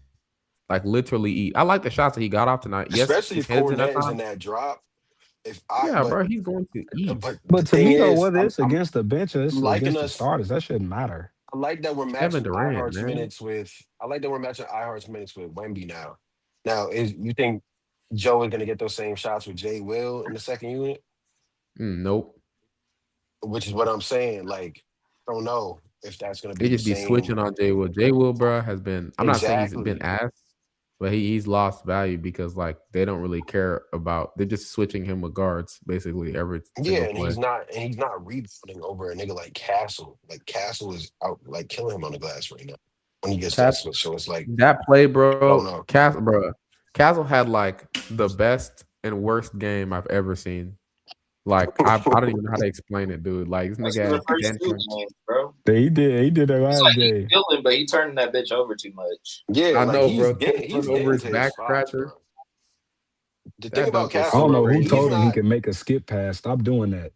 like literally eat. I like the shots that he got off tonight. Yes, Especially his if head's in that Cornette is time. in that drop. Yeah, bro, he's going to eat. But But the to thing me though, is, whether it's I'm against the bench or it's liking against the us. starters, that shouldn't matter. I like that we're Kevin matching Durant, iHeart's man. minutes with. I like that we're matching iHeart's minutes with Wemby now. Now, is you think Joe is going to get those same shots with Jay Will in the second unit? Nope. Which is what I'm saying. Like, I don't know if that's going to They be the just be same. switching on Jay Will. Jay Will, bro, has been. I'm not saying he's been Exactly. ass, but he's lost value because like they don't really care about. They're just switching him with guards basically every Yeah, single and play. he's not rebounding over a nigga like Castle. Like Castle is out like killing him on the glass right now when he gets that switch. So it's like That play, I don't bro. know. Castle had like the best and worst game I've ever seen. Like I don't even know how to explain it, dude. Like this That's nigga the had first 10 two points. games, bro. He did that It's last like he's game. killing, but he turning that bitch over too much. Yeah, I like know, he's bro. getting Over his to his back spots, scratcher. bro. The thing That about dunk was I don't Castle, know who he's told him he not. could make a skip pass. Stop doing that.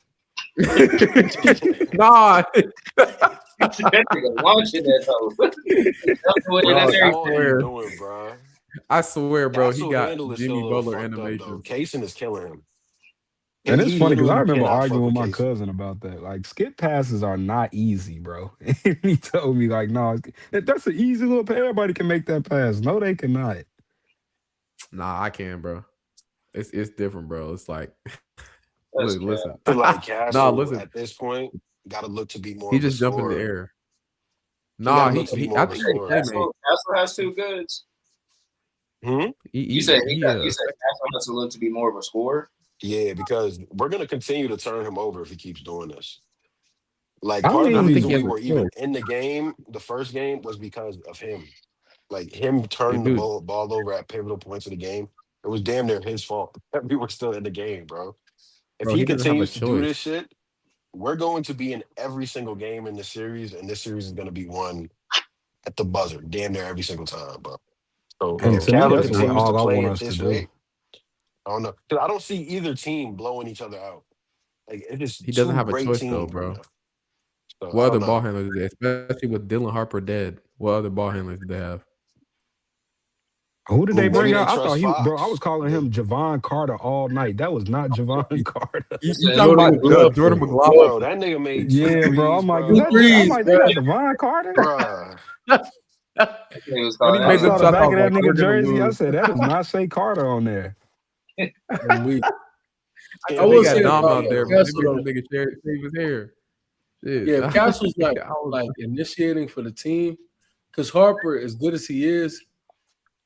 Nah. That nigga launching that though. That's the way What that the Dog, I hell are you swear. doing, bro? I swear, bro. He Castle got handle is still Jimmy a little Butler fucked up though. animations. Kaysen is killing him. And it's He funny because I literally remember cannot fuck arguing with with my Kaysen. cousin about that. Like skip passes are not easy, bro. And he told me like, no, that's an easy little pass. Everybody can make that pass. No, they cannot. Nah, I can, bro. It's different, bro. It's like, That's look, listen. I feel like Nah, Castle listen. at this point got to look to be more He of a just jumped in the scorer. air. He Nah, gotta look to be more I of a think he's a scorer. playmaker. Castle has two goods. You said Castle has to look to be more of a scorer. Yeah, because we're gonna continue to turn him over if he keeps doing this. Like I part of the mean, reason he we has a were even choice. in the game, the first game, was because of him. Like him turning the dude, ball over at pivotal points of the game, it was damn near his fault. We were still in the game, bro. If bro, he he doesn't have a continues to do choice. this shit, we're going to be in every single game in this series, and this series is going to be won at the buzzer, damn near every single time, bro. So And Bro, if to me, Cali look that's at what Boston. continues to all I play want at us to this do. rate, I don't know. 'Cause I don't see either team blowing each other out. Like it's just He doesn't two have a great choice though, teams right bro. now. So What I other don't ball know. handlers, especially with Dylan Harper dead? What other ball handlers do they have? Who did I they mean, maybe bring they out? I trust thought bro, I was Fox. calling him Javon Carter all night. That was not Javon Carter. You, You you said talking Jordan about McLaughlin. Jordan McLaughlin? Bro, that nigga made two Yeah, bro. threes, I'm like, bro. is Two that? I'm threes, like, bro. that's not Javon Carter. Bruh. When he called I made them saw the shots, I back was of like, that oh, they're nigga gonna jersey. I lose. said, that does not say Carter on there. And I I said they will got say Dom about out there, but they Castle made though, them nigga shave his hair. Shit. yeah, if Castle's not I was like initiating for the team, because Harper, as good as he is,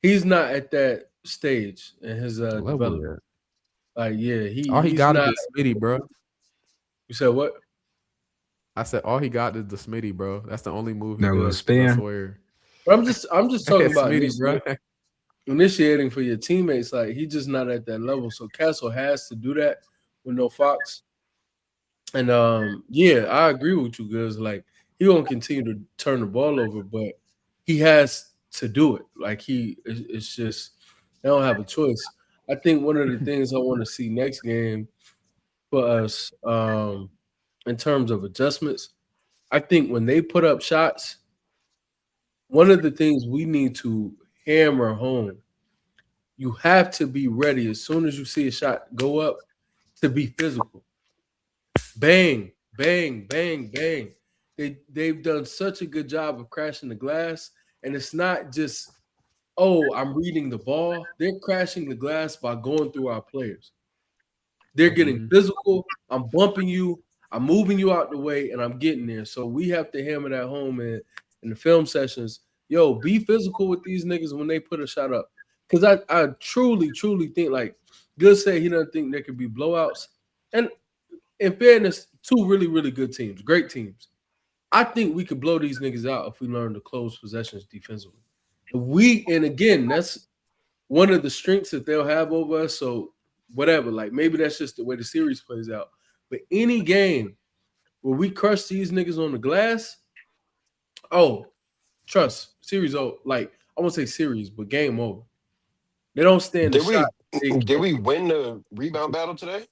he's not at that stage in his level development. yet. Like, yeah, All he he's got is not. the Smitty, bro. You said what? I said all he got is the Smitty, bro. That's the only move he That was does. I spin. swear. But I'm just talking about Smitty, bro. initiating for your teammates. Like he's just not at that level. So Castle has to do that with no Fox. And yeah, I agree with you guys. Like he won't continue to turn the ball over, but he has to do it. Like it's just they don't have a choice. I think one of the things I want to see next game for us, in terms of adjustments, I think when they put up shots, one of the things we need to hammer home, you have to be ready as soon as you see a shot go up to be physical. Bang, bang, bang, bang. They've done such a good job of crashing the glass, and it's not just, oh, I'm reading the ball. They're crashing the glass by going through our players. They're getting Mhm. physical. I'm bumping you. I'm moving you out the way, and I'm getting there. So we have to hammer that home in the film sessions. Yo, be physical with these niggas when they put a shot up. Because I truly, truly think, like Good said, he doesn't think there could be blowouts. And in fairness, two really, really good teams, great teams. I think we could blow these niggas out if we learn to close possessions defensively. And again, that's one of the strengths that they'll have over us. So whatever, like maybe that's just the way the series plays out. But any game where we crush these niggas on the glass, oh, trust, series over. Like I won't say series, but game over. They don't stand the Did shot. we They did can't. we win the rebound battle today?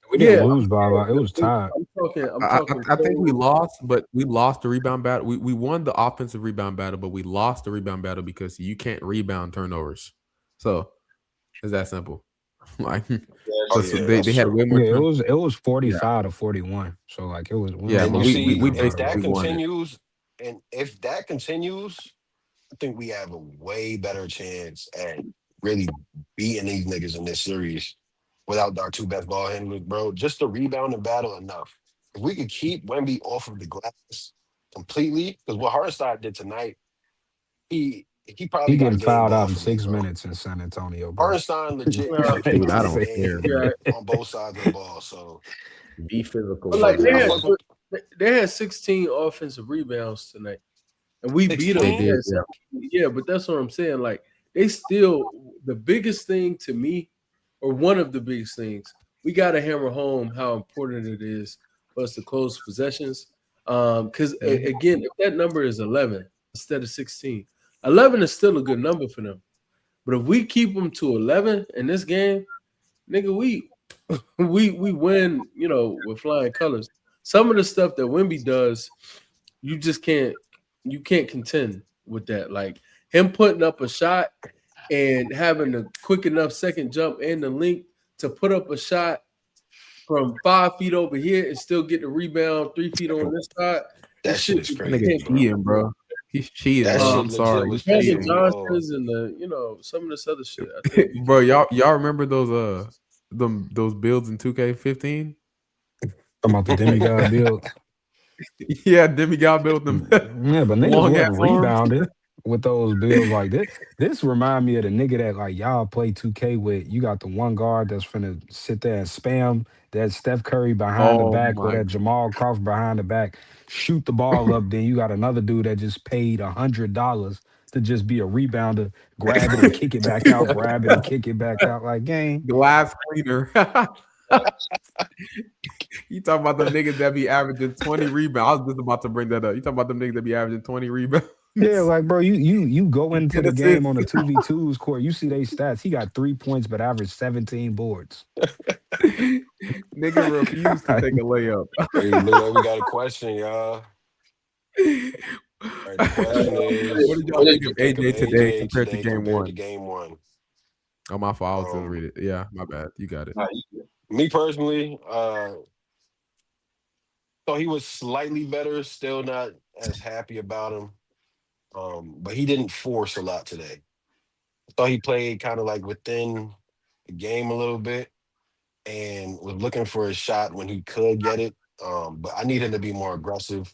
We didn't Yeah, lose by a lot. It was tied. I'm talking. I'm I, talking. I think we lost, but we lost the rebound battle. We won the offensive rebound battle, but we lost the rebound battle because you can't rebound turnovers. So it's that simple. Like Oh so yeah, they that's had true. way more Yeah, turn. it was Yeah, 45 to 41. So like it was we yeah, only And but you lost the see, we rebound if battle. that basically won it. continues, and if that continues, I think we have a way better chance at really beating these niggas in this series without our two best ball handlers, bro. Just the rebound and battle enough. If we could keep Wemby off of the glass completely, because what Hardenstein did tonight, he He probably got getting game fouled ball out in to me, 6 bro. minutes in San Antonio, bro. Hardenstein legit Uh, took Dude, care I of don't his care, man bro. yeah, on both sides of the ball. So Be physical, but like baby. I fuck with they had 16 offensive rebounds tonight, and we beat them. They 16. did, Yeah, yeah. yeah, but that's what I'm saying. Like they still, the biggest thing to me, or one of the biggest things, we got to hammer home how important it is for us to close possessions. Because Mhm. again, if that number is 11 instead of 16, 11 is still a good number for them. But if we keep them to 11 in this game, nigga, we win, with flying colors. Some of the stuff that Wemby does, you just can't contend with that. Like him putting up a shot and having the quick enough second jump and the length to put up a shot from 5 feet over here and still get the rebound 3 feet on this side. That It's shit shit is that That you nigga crazy, can't bro. cheating, bro. He's cheating, That bro. um, shit I'm legit sorry. was He's Brandon pissing cheating. me off. Johnson's and some of this other shit. I think we Bro, can. y'all remember those builds in 2K15? Talking about the demigod build. Yeah, demigod built them Yeah, but niggas long ass wasn't arms. rebounding with those builds like this. This remind me of the nigga that like y'all play 2K with. You got the one guard that's finna sit there and spam that Steph Curry behind the Oh back or my that Jamal Crawford behind the back, shoot the ball up. Then you got another dude that just paid $100 to just be a rebounder, grab it and kick it back out, grab it and kick it back out. Like, gang. Glass cleaner. You talking about them niggas that be averaging 20 rebounds. I was just about to bring that up. You talking about them niggas that be averaging 20 rebounds. Yeah, like, bro, you go into the game on the assists. 2v2s court, you see they stats. He got 3 points, but averaged 17 boards. Nigga refused to take a layup. Hey, look, we got a question, y'all. All right, the question is, What did y'all what think did you of think of AJ today AJ compared to today game compared to one? game one? Oh, my fault. I was gonna Um, read it. Yeah, my bad. You got it. Nah, you good. Me personally, thought he was slightly better. Still not as happy about him. But he didn't force a lot today. I thought he played kind of like within the game a little bit and was looking for a shot when he could get it. But I need him to be more aggressive,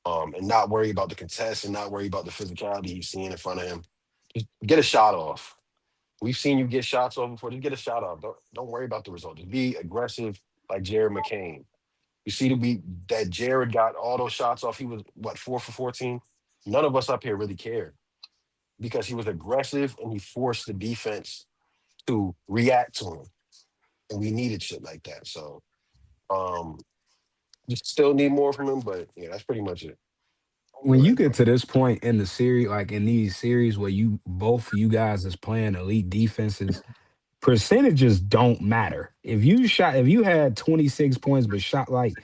and not worry about the contest and not worry about the physicality he's seeing in front of him. Just get a shot off. We've seen you get shots off before. Just get a shot off. Don't worry about the result. Just be aggressive like Jared McCain. You see that Jared got all those shots off. He was what, 4 for 14? None of us up here really cared because he was aggressive and he forced the defense to react to him. And we needed shit like that. So um just still need more from him, but yeah, that's pretty much it. Go When you ahead, get bro. to this point in the series, like in these series where you guys is playing elite defenses, percentages don't matter. If you had 26 points but shot like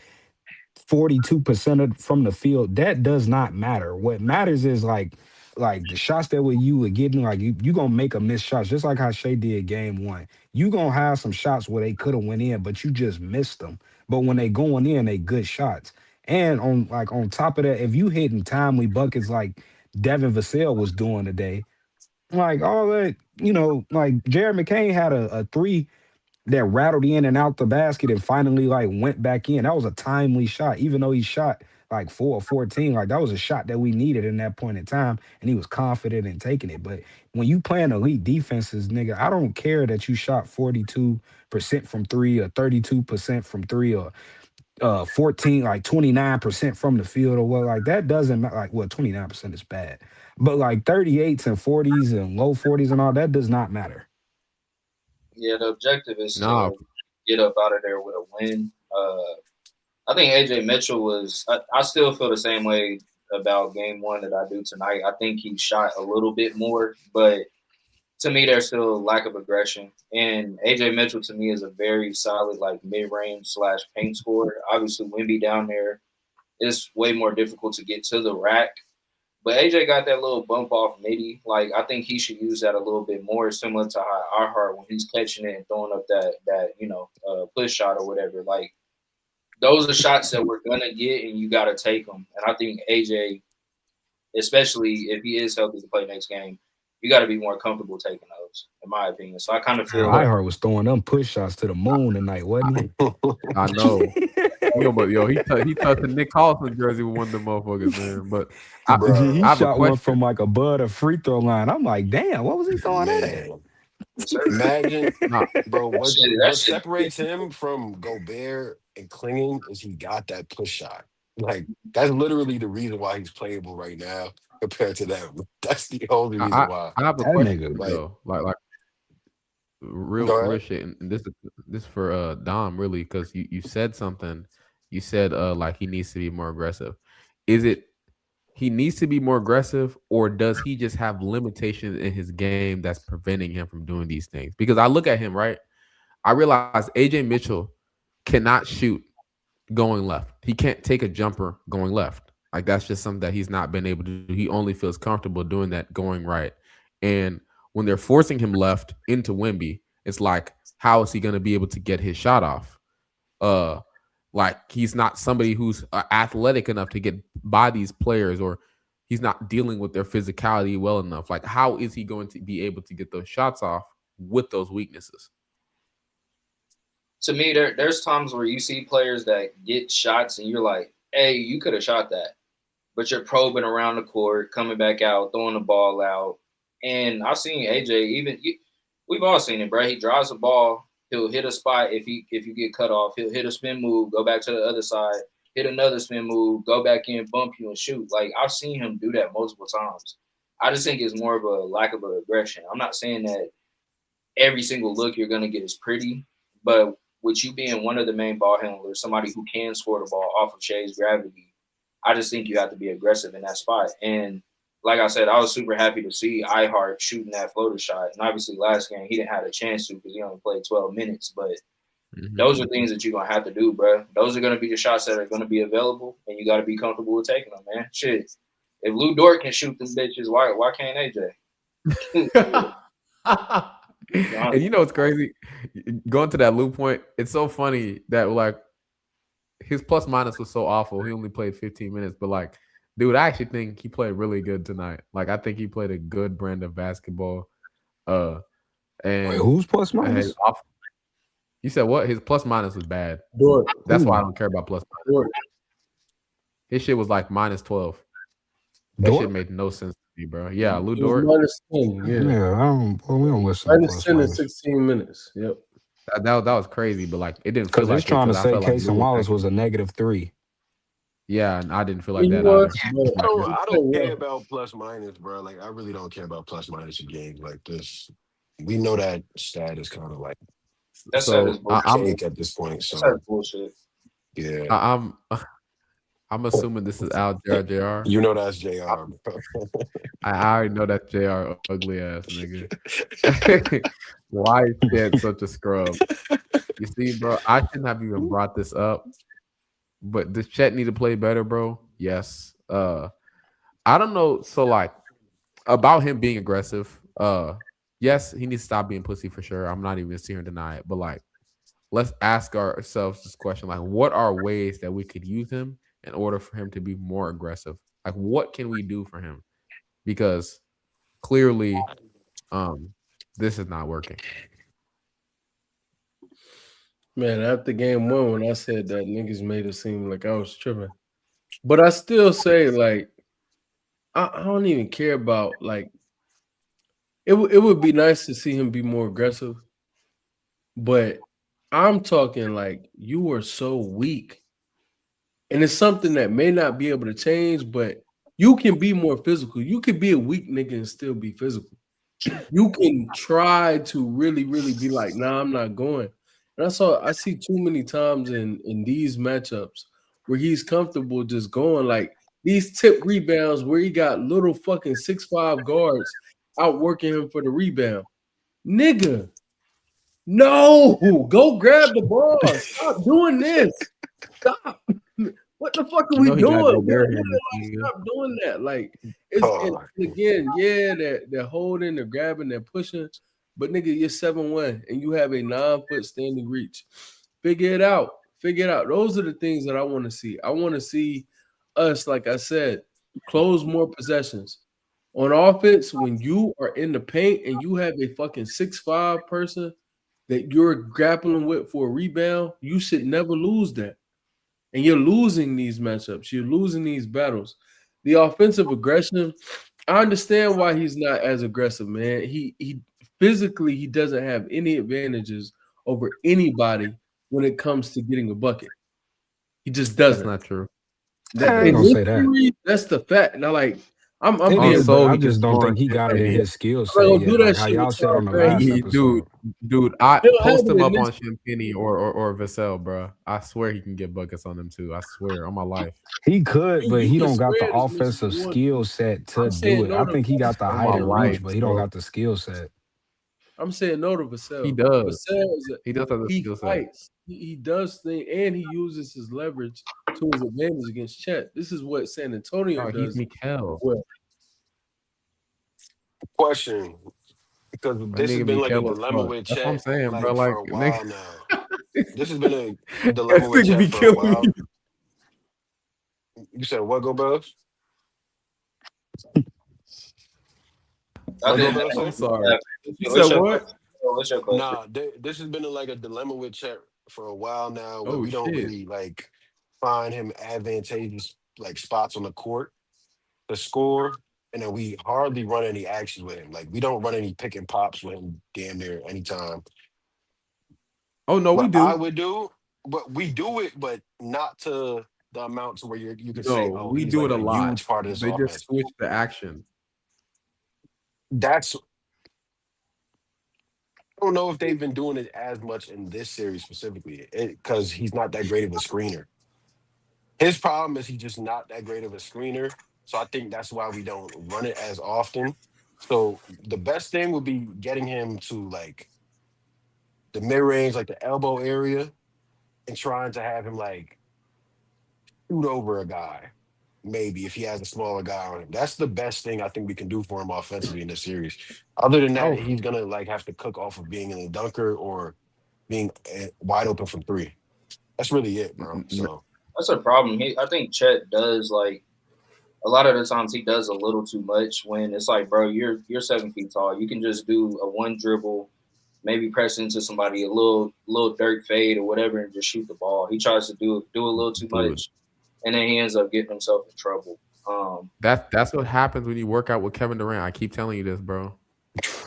42% from the field, that does not matter. What matters is like the shots that you were getting, like you gonna make a missed shots, just like how Shea did game one. You gonna have some shots where they could have went in, but you just missed them. But when they going in, they good shots. And on top of that, if you hitting timely buckets like Devin Vassell was doing today, like all that, like Jared McCain had a three that rattled in and out the basket and finally like went back in. That was a timely shot, even though he shot like 4 or 14. Like that was a shot that we needed in that point in time, and he was confident in taking it. But when you playing elite defenses, nigga, I don't care that you shot 42% from three or 32% from three or 14, like 29% from the field or what. Like that doesn't matter. Like, well, 29% is bad. But like 38s and 40s and low 40s and all that does not matter. Yeah, the objective is Nah, to get up out of there with a win. I think AJ Mitchell was. I still feel the same way about game one that I do tonight. I think he shot a little bit more, but to me, there's still a lack of aggression. And AJ Mitchell to me is a very solid like mid range / paint scorer. Obviously, Wemby down there is way more difficult to get to the rack. But AJ got that little bump off midi. Like I think he should use that a little bit more, similar to how IHart when he's catching it and throwing up that push shot or whatever. Like those are shots that we're gonna get, and you got to take them. And I think AJ, especially if he is healthy to play next game, you got to be more comfortable taking those, in my opinion. So I kind of Man, feel like Iheart was throwing them push shots to the moon tonight, wasn't I know. He touched the Nick Collison jersey with one of them motherfuckers, man. But I, he? He I Bruh, have a shot one question. from like above the free throw line. I'm like, damn, what was he throwing that at? man. Imagine, Nah, bro, that what shit. That what shit. separates him from Gobert and clinging is he got that push shot. Like that's literally the reason why he's playable right now compared to them. That's the only reason I, why. I have a That question nigga, Like, though. Like real go real ahead. shit. And this for Dom really because you said something. You said like he needs to be more aggressive. Is it he needs to be more aggressive, or does he just have limitations in his game that's preventing him from doing these things? Because I look at him, right? I realize AJ Mitchell cannot shoot going left. He can't take a jumper going left. Like that's just something that he's not been able to do. He only feels comfortable doing that going right. And when they're forcing him left into Wemby, it's like, how is he going to be able to get his shot off? Uh, like he's not somebody who's athletic enough to get by these players, or he's not dealing with their physicality well enough. Like, how is he going to be able to get those shots off with those weaknesses? To me, there's times where you see players that get shots, and you're like, "Hey, you could have shot that," but you're probing around the court, coming back out, throwing the ball out. And I've seen AJ we've all seen it, bro. He drives the ball, he'll hit a spot if you get cut off, he'll hit a spin move, go back to the other side, hit another spin move, go back in, bump you and shoot. Like I've seen him do that multiple times. I just think it's more of a lack of aggression. I'm not saying that every single look you're gonna get is pretty, but with you being one of the main ball handlers, somebody who can score the ball off of Shea's gravity, I just think you have to be aggressive in that spot. And like I said, I was super happy to see IHart shooting that floater shot. And obviously last game he didn't have a chance to because he only played 12 minutes. But those are things that you're gonna have to do, bro. Those are gonna be the shots that are gonna be available, and you gotta be comfortable with taking them, man. Shit. If Lou Dort can shoot them bitches, why can't AJ? And you know what's crazy? Going to that Lou point, it's so funny that like his plus minus was so awful. He only played 15 minutes, but like, dude, I actually think he played really good tonight. Like, I think he played a good brand of basketball. And Wait, who's plus minus? You said what? His plus minus was bad. Dort. That's why I don't care about plus minus. Dort. His shit was like minus 12. That Dort? shit made no sense to me, bro. Yeah, Lou It was Dort. minus 10, yeah. We don't listen Minus to plus 10 in minus. 16 minutes. Yep. That was crazy, but like it didn't feel Because like it's trying to I say felt like Case Lou and Wallace actually- was a -3. Yeah, and I didn't feel He like that was, either. but- I don't care about plus minus, bro. Like I really don't care about plus minus in games like this. We know that stat is kind of like That's So I'm fake at this point. So that's bullshit. yeah, I'm assuming this is Al JR. you know that's Jr. Bro. I already know that JR ugly ass nigga. Why is Chet such a scrub? You see, bro, I shouldn't have even brought this up. But does Chet need to play better, bro? Yes. I don't know. So like about him being aggressive. Yes, he needs to stop being pussy for sure. I'm not even sitting here and deny it. But like, let's ask ourselves this question: like, what are ways that we could use him in order for him to be more aggressive? Like, what can we do for him? Because clearly, this is not working. Man, after game one, when I said that, niggas made it seem like I was tripping. But I still say, like, I don't even care about, like, it would be nice to see him be more aggressive. But I'm talking like you are so weak. And it's something that may not be able to change, but you can be more physical. You could be a weak nigga and still be physical. You can try to really, really be like, nah, I'm not going. And I see too many times in these matchups where he's comfortable just going like these tip rebounds where he got little fucking 6'5" guards outworking him for the rebound. Nigga, no, go grab the ball. Stop doing this. Stop. What the fuck are we doing? Stop doing that. Like, it's again, yeah, they're holding, they're grabbing, they're pushing. But nigga, you're 7'1" and you have a 9-foot standing reach. Figure it out. Figure it out. Those are the things that I want to see. I want to see us, like I said, close more possessions. On offense, when you are in the paint and you have a fucking 6'5" person that you're grappling with for a rebound, you should never lose that. And you're losing these matchups. You're losing these battles. The offensive aggression, I understand why he's not as aggressive, man. He physically, he doesn't have any advantages over anybody when it comes to getting a bucket. He just doesn't. That's not true. I ain't gonna say that. That's the fact. Now, like, I'm It being is, but I just don't think he got it in his skill set Bro, yet. do that Like how shit y'all with said on the y'all, last man. episode. Dude, I He'll post have him it up in on this- Champagny or Vassell, bro. I swear he can get buckets on them too. I swear on my life. He could, but You he can don't got the spread as much as offensive you want skill to. set to I'm saying do it. no I to think he got the On height my and life, reach, but he don't bro. got the skill set. I'm saying no to Vassell. He does. Vassell is He does have the he skill set. fights. He does things, and he uses his leverage to his advantage against Chet. This is what San Antonio Oh, he's does. Mikal. Well, Question, because My this has nigga been like a Mikal. dilemma with That's what I'm Chet saying, bro. like Like, for a while nigga, now. This has been a dilemma with nigga Chet be for a killing while. me. You said what, go Bells? I think What, I'm sorry. You What's said your what? question? What's your question? Nah, this has been like a dilemma with Chet for a while now, where Oh, we don't shit. really like find him advantageous like spots on the court to score, and then we hardly run any actions with him. Like we don't run any pick and pops with him damn near anytime. Oh no, we What I do. would do, but we do it, but not to the amount to where you could say, No, oh, we he's do like it a a lot. huge part of this They just offense. switch the action. That's I don't know if they've been doing it as much in this series specifically because he's not that great of a screener. His problem is he's just not that great of a screener. So I think that's why we don't run it as often. So the best thing would be getting him to like the mid range, like the elbow area, and trying to have him like shoot over a guy. Maybe if he has a smaller guy on him. That's the best thing I think we can do for him offensively in this series. Other than that, Oh, he's gonna like have to cook off of being in the dunker or being wide open from three. That's really it, bro. So That's a problem. I think Chet does like a lot of the times he does a little too much when it's like, bro, you're 7 feet tall. You can just do a one dribble, maybe press into somebody a little dirt fade or whatever, and just shoot the ball. He tries to do a little too much, and then he ends up getting himself in trouble. that's what happens when you work out with Kevin Durant. I keep telling you this, bro.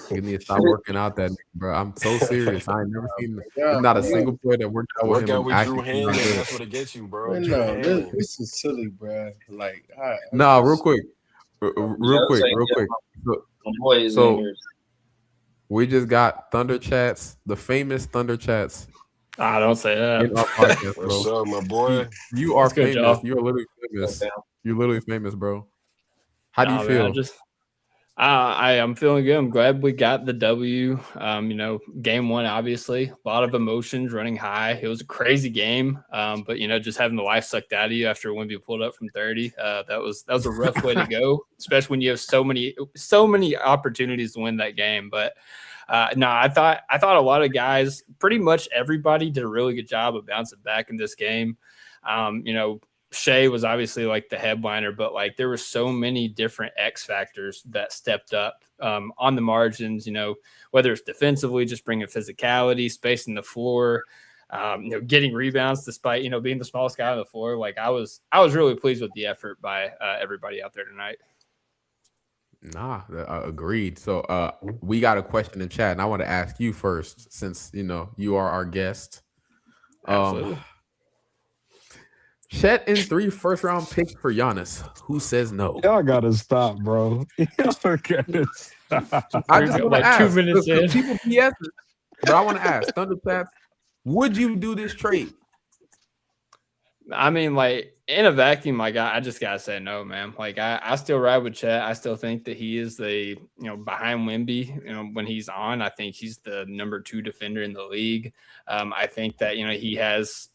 You need to stop working out that nigga, bro. I'm so serious. I ain't never seen. There's not a single player that worked out with work him. out with Drew actually Hannon. That's what it gets you, bro. Man, Drew no, Hannon. this is silly, bro. Like, Nah, real quick. Real quick. My boy is in here. We just got Thunder Chats, the famous Thunder Chats. I don't say In that. our podcast, bro. What's up, my boy? You are That's good, famous. Joe. You're literally famous. You're literally famous, bro. How do you Nah, feel? man, I'm feeling good. I'm glad we got the W. Game one, obviously, a lot of emotions running high. It was a crazy game, but just having the life sucked out of you after Wemby pulled up from 30, that was a rough way to go, especially when you have so many opportunities to win that game. But no, I thought a lot of guys, pretty much everybody, did a really good job of bouncing back in this game. Shea was obviously like the headliner, but like there were so many different X factors that stepped up on the margins, whether it's defensively, just bringing physicality, spacing the floor, getting rebounds despite, being the smallest guy on the floor. Like I was really pleased with the effort by everybody out there tonight. Nah, agreed. So we got a question in chat, and I want to ask you first, since you are our guest. Absolutely. Chet in 3 first-round picks for Giannis. Who says no? Y'all gotta stop, bro. Y'all gotta stop. I just want to like ask. 2 minutes in. People BS, but I want to ask Thunder Chats, would you do this trade? I mean, like in a vacuum, like I just gotta say no, man. Like I still ride with Chet. I still think that he is the behind Wemby. When he's on, I think he's the number 2 defender in the league. I think that he has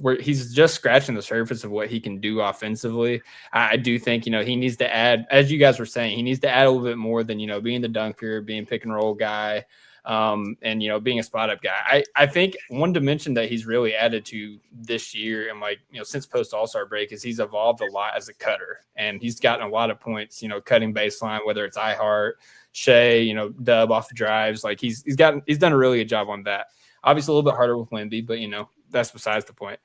where he's just scratching the surface of what he can do offensively. I do think he needs to add, as you guys were saying, he needs to add a little bit more than being the dunker, being pick and roll guy. And being a spot up guy. I think one dimension that he's really added to this year and since post All-Star break is he's evolved a lot as a cutter, and he's gotten a lot of points, cutting baseline, whether it's IHart, Shea, Dub off the drives. Like he's done a really good job on that. Obviously a little bit harder with Wemby, but that's besides the point.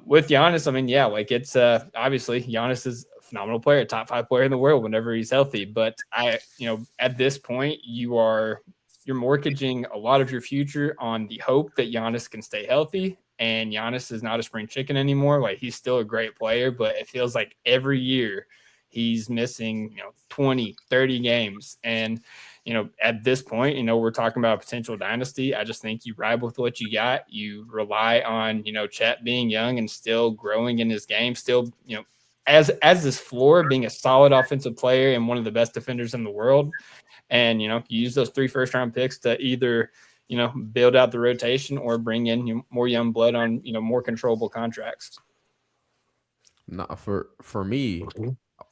With Giannis, I mean, yeah, like it's obviously Giannis is a phenomenal player, top 5 player in the world whenever he's healthy. But at this point, you're mortgaging a lot of your future on the hope that Giannis can stay healthy. And Giannis is not a spring chicken anymore. Like he's still a great player, but it feels like every year he's missing, 20, 30 games. And, at this point, we're talking about a potential dynasty. I just think you ride with what you got. You rely on, Chet being young and still growing in his game, still, as this floor, being a solid offensive player and one of the best defenders in the world. And, you use those 3 first-round picks to either, build out the rotation or bring in more young blood on, more controllable contracts. No, for me,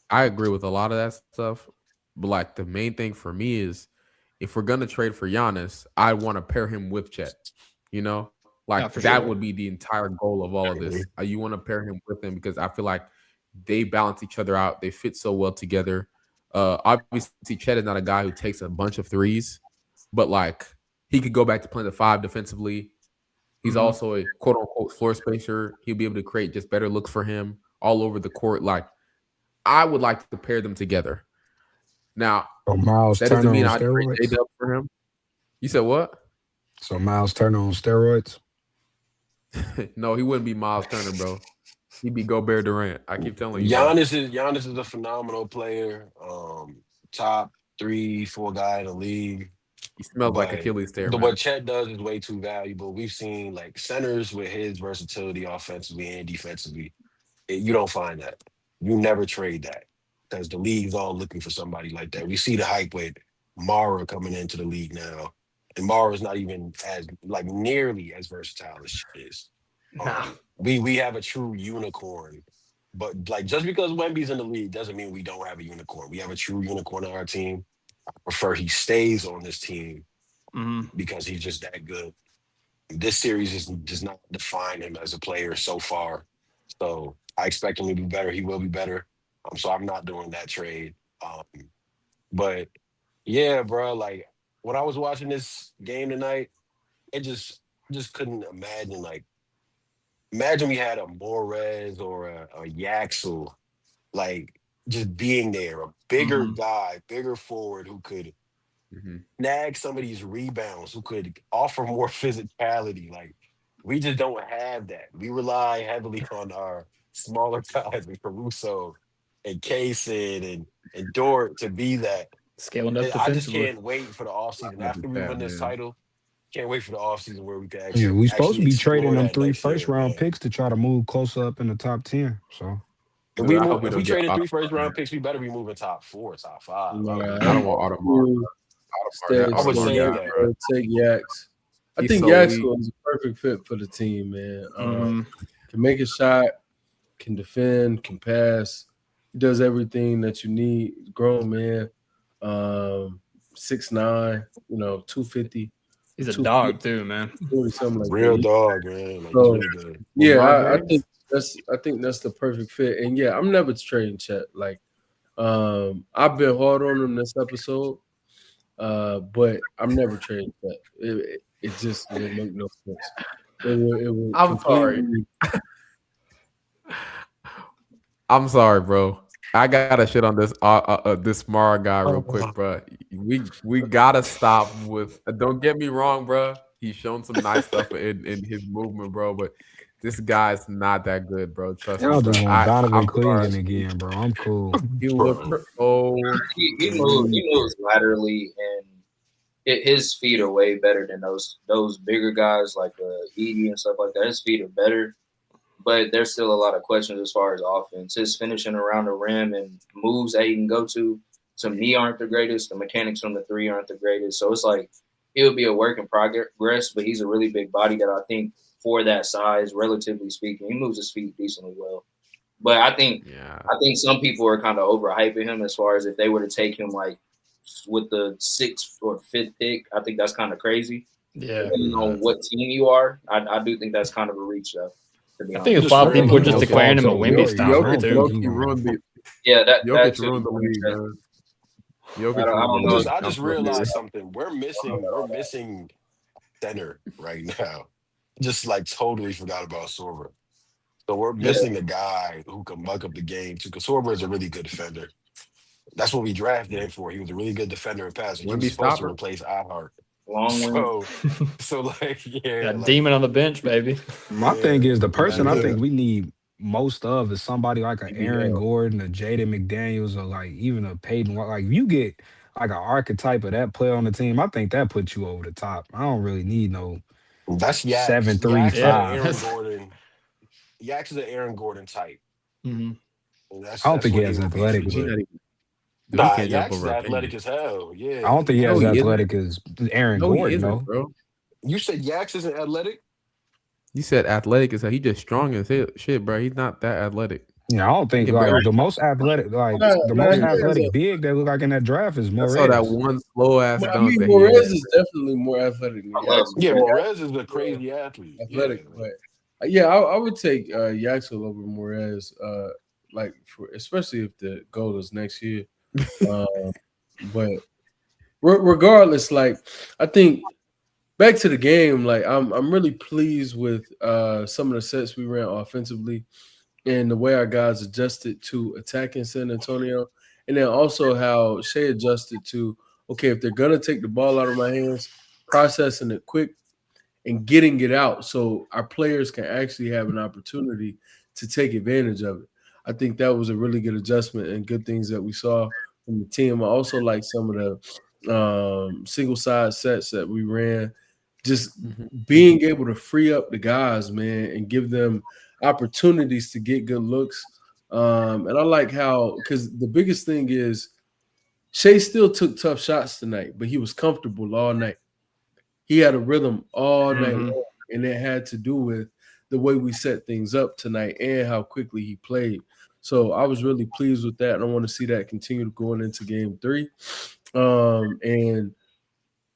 I agree with a lot of that stuff. But like the main thing for me is if we're gonna trade for Giannis, I want to pair him with Chet. That sure. would be the entire goal of all of this. You want to pair him with him because I feel like they balance each other out. They fit so well together. Obviously, Chet is not a guy who takes a bunch of threes, but like he could go back to playing the 5 defensively. He's also a quote unquote floor spacer. He'll be able to create just better looks for him all over the court. Like I would like to pair them together. Now, Miles that Turner doesn't mean on I'd trade steroids. J-Dub for him. You said what? So Miles Turner on steroids? No, he wouldn't be Miles Turner, bro. He'd be Gobert Durant. I keep telling you. Giannis is a phenomenal player. Top 3-4 guy in the league. He smells like But Achilles tear, man. what Chet does is way too valuable. We've seen like centers with his versatility offensively and defensively. You don't find that. You never trade that because the league's all looking for somebody like that. We see the hype with Mara coming into the league now, and Mara's not even as like nearly as versatile as Chet is. Nah. We have a true unicorn, but like just because Wemby's in the league doesn't mean we don't have a unicorn. We have a true unicorn on our team. I prefer he stays on this team because he's just that good. This series does not define him as a player so far. So I expect him to be better. He will be better. So I'm not doing that trade. But yeah, bro, like when I was watching this game tonight, it just couldn't imagine imagine we had a Morez or a Yaxel, like just being there, a bigger guy, bigger forward who could snag some of these rebounds, who could offer more physicality. Like we just don't have that. We rely heavily on our smaller guys like Caruso and Kaysen and Dort to be that. Scaling up And I just defensively. can't wait for the offseason after we win this title. Can't wait for the offseason where we can Yeah, we supposed to be trading explore them that 3 next year, first-round man. picks to try to move closer up in the top 10. So If Dude, I hope we if don't we get traded 3 Audemars, first-round man. picks, we better be moving top 4, top 5. Nah, I don't want Audemars. Stay, I would stay, say guy, that. bro. take Yax. I He's think so Yaxel weak. is a perfect fit for the team, man. Can make a shot, can defend, can pass. He does everything that you need. Grown man, 6'9", 250. He's a dog too, man. 40, something like Real that. dog, man. Like, So, he's really good. yeah, LeBron I James? think that's the perfect fit. And yeah, I'm never trading Chet. Like, I've been hard on him this episode, but I'm never trading Chet. It just would make no sense. It would I'm sorry. completely. I'm sorry, bro. I gotta shit on this smart guy real quick, bro. We gotta stop with. Don't get me wrong, bro. He's shown some nice stuff in his movement, bro. But this guy's not that good, bro. Trust me, y'all bro. just want Donovan I'm sorry. Clingan again, bro. I'm cool. He looked so. He moves laterally, and his feet are way better than those bigger guys like Edie and stuff like that. His feet are better, but there's still a lot of questions as far as offense. His finishing around the rim and moves that he can go to me, aren't the greatest. The mechanics from the three aren't the greatest. So it's like he'll be a work in progress, but he's a really big body that I think for that size, relatively speaking, he moves his feet decently well. But I think some people are kind of overhyping him as far as if they were to take him like with the 6th or 5th pick. I think that's kind of crazy. Yeah. Depending on what team you are, I do think that's kind of a reach, though. I think a lot of people are just declaring him a Wemby style too. Jokic ruined the Jokic ruined the league, man. I just realized something. We're missing center right now. Just like totally forgot about Sorber. So we're missing a guy who can muck up the game too. Because Sorber is a really good defender. That's what we drafted him for. He was a really good defender and passer. He was supposed to replace IHart. So like, yeah, like, demon on the bench, baby. My thing is the person I think we need most of is somebody like an Aaron Gordon, a Jaden McDaniels, or like even a Peyton. Like if you get like an archetype of that player on the team, I think that puts you over the top. I don't really need no. That's 7-3-5. Aaron Gordon. Yax is an Aaron Gordon type. I don't think he has athletic. Nah, Yax is athletic as hell. Yeah, I don't think he has athletic as Aaron Gordon. No, bro. You said Yax isn't athletic. You said athletic as hell. He just strong as hell. Shit, bro. He's not that athletic. Yeah, I don't think like the most athletic, big they look like in that draft is Morez. I saw that one slow ass dunk. I mean, Morez is definitely more athletic than Yax. Yeah, Morez is a crazy athlete. Athletic, but yeah, I would take Yaxel over Morez, like especially if the goal is next year. But regardless, like I think back to the game, like I'm really pleased with some of the sets we ran offensively and the way our guys adjusted to attacking San Antonio, and then also how Shea adjusted to, okay, if they're gonna take the ball out of my hands, processing it quick and getting it out so our players can actually have an opportunity to take advantage of it. I think that was a really good adjustment and good things that we saw from the team. I also like some of the single side sets that we ran. Just being able to free up the guys, man, and give them opportunities to get good looks. And I like how, because the biggest thing is Shea still took tough shots tonight, but he was comfortable all night. He had a rhythm all night long, and it had to do with the way we set things up tonight and how quickly he played. So I was really pleased with that, and I want to see that continue going into Game 3. And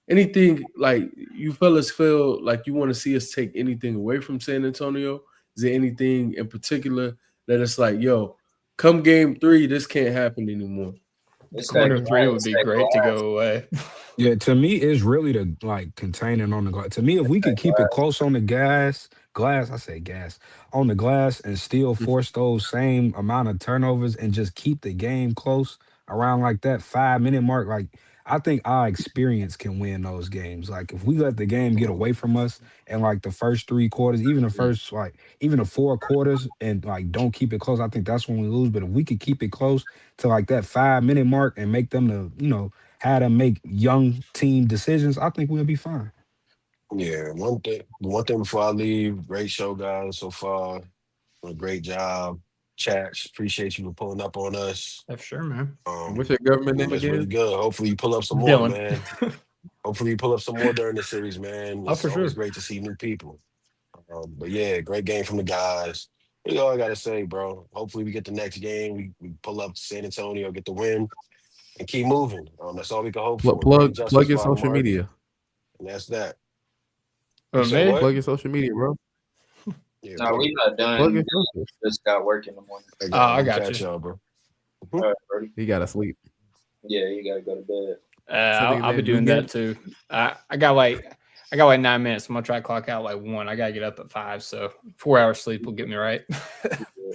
anything like you fellas feel like you want to see us take anything away from San Antonio? Is there anything in particular that it's like, yo, come Game 3, this can't happen anymore? It's Corner that 3 glass, would be that great to glass. go away. Yeah, to me, it's really the like containing on the glass. To me, if we could keep it close on the glass, I say gas, on the glass and still force those same amount of turnovers and just keep the game close around like that 5 minute mark, like I think our experience can win those games. Like if we let the game get away from us and like the first 3 quarters, even the first even the 4 quarters and like don't keep it close, I think that's when we lose. But if we could keep it close to like that 5 minute mark and make them how to make young team decisions, I think we'll be fine. Yeah, one thing before I leave, great show, guys, so far. Doing a great job. Chats, appreciate you for pulling up on us. For sure, man. What's your government name It's really again? good. Hopefully you pull up some more, Dylan. man. Hopefully you pull up some more during the series, man. Oh, It's for always sure. great to see new people. But yeah, great game from the guys. That's all I gotta say, bro. Hopefully we get the next game. We pull up to San Antonio, get the win, and keep moving. That's all we can hope Plug for. Great justice plug your by social Mark, media. and that's that. You But say me, what? Plug your social media, bro. Yeah, No, we not Plug done. your socials. Just got work in the morning. I We'll got catch you. y'all, bro. All right, Brody. He gotta sleep. Yeah, you gotta go to bed. I'll be doing that too. I got like 9 minutes. I'm gonna try to clock out like 1. I gotta get up at 5, so 4 hours sleep will get me right.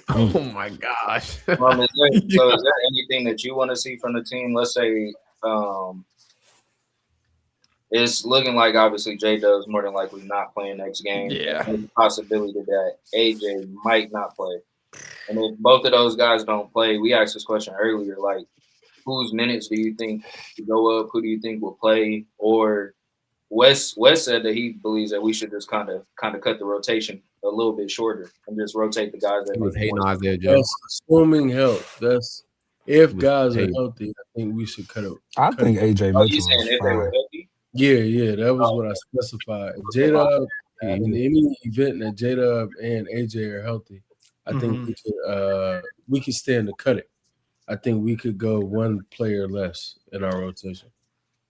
Oh my gosh. Is there anything that you want to see from the team? Let's say it's looking like obviously J-Dub's more than likely not playing next game. Yeah. There's a possibility that AJ might not play. And if both of those guys don't play, we asked this question earlier, like whose minutes do you think to go up? Who do you think will play? Or Wes said that he believes that we should just kind of cut the rotation a little bit shorter and just rotate the guys that He was maybe hating want on Isaiah That's Joe. assuming health. That's if Was guys are hating. healthy, I think we should cut it. I think AJ Oh, you Mitchell saying is if they were fine. healthy? Yeah, that was what I specified. If J-Dub, in any event that J-Dub and AJ are healthy, I think we could stand to cut it. I think we could go one player less in our rotation.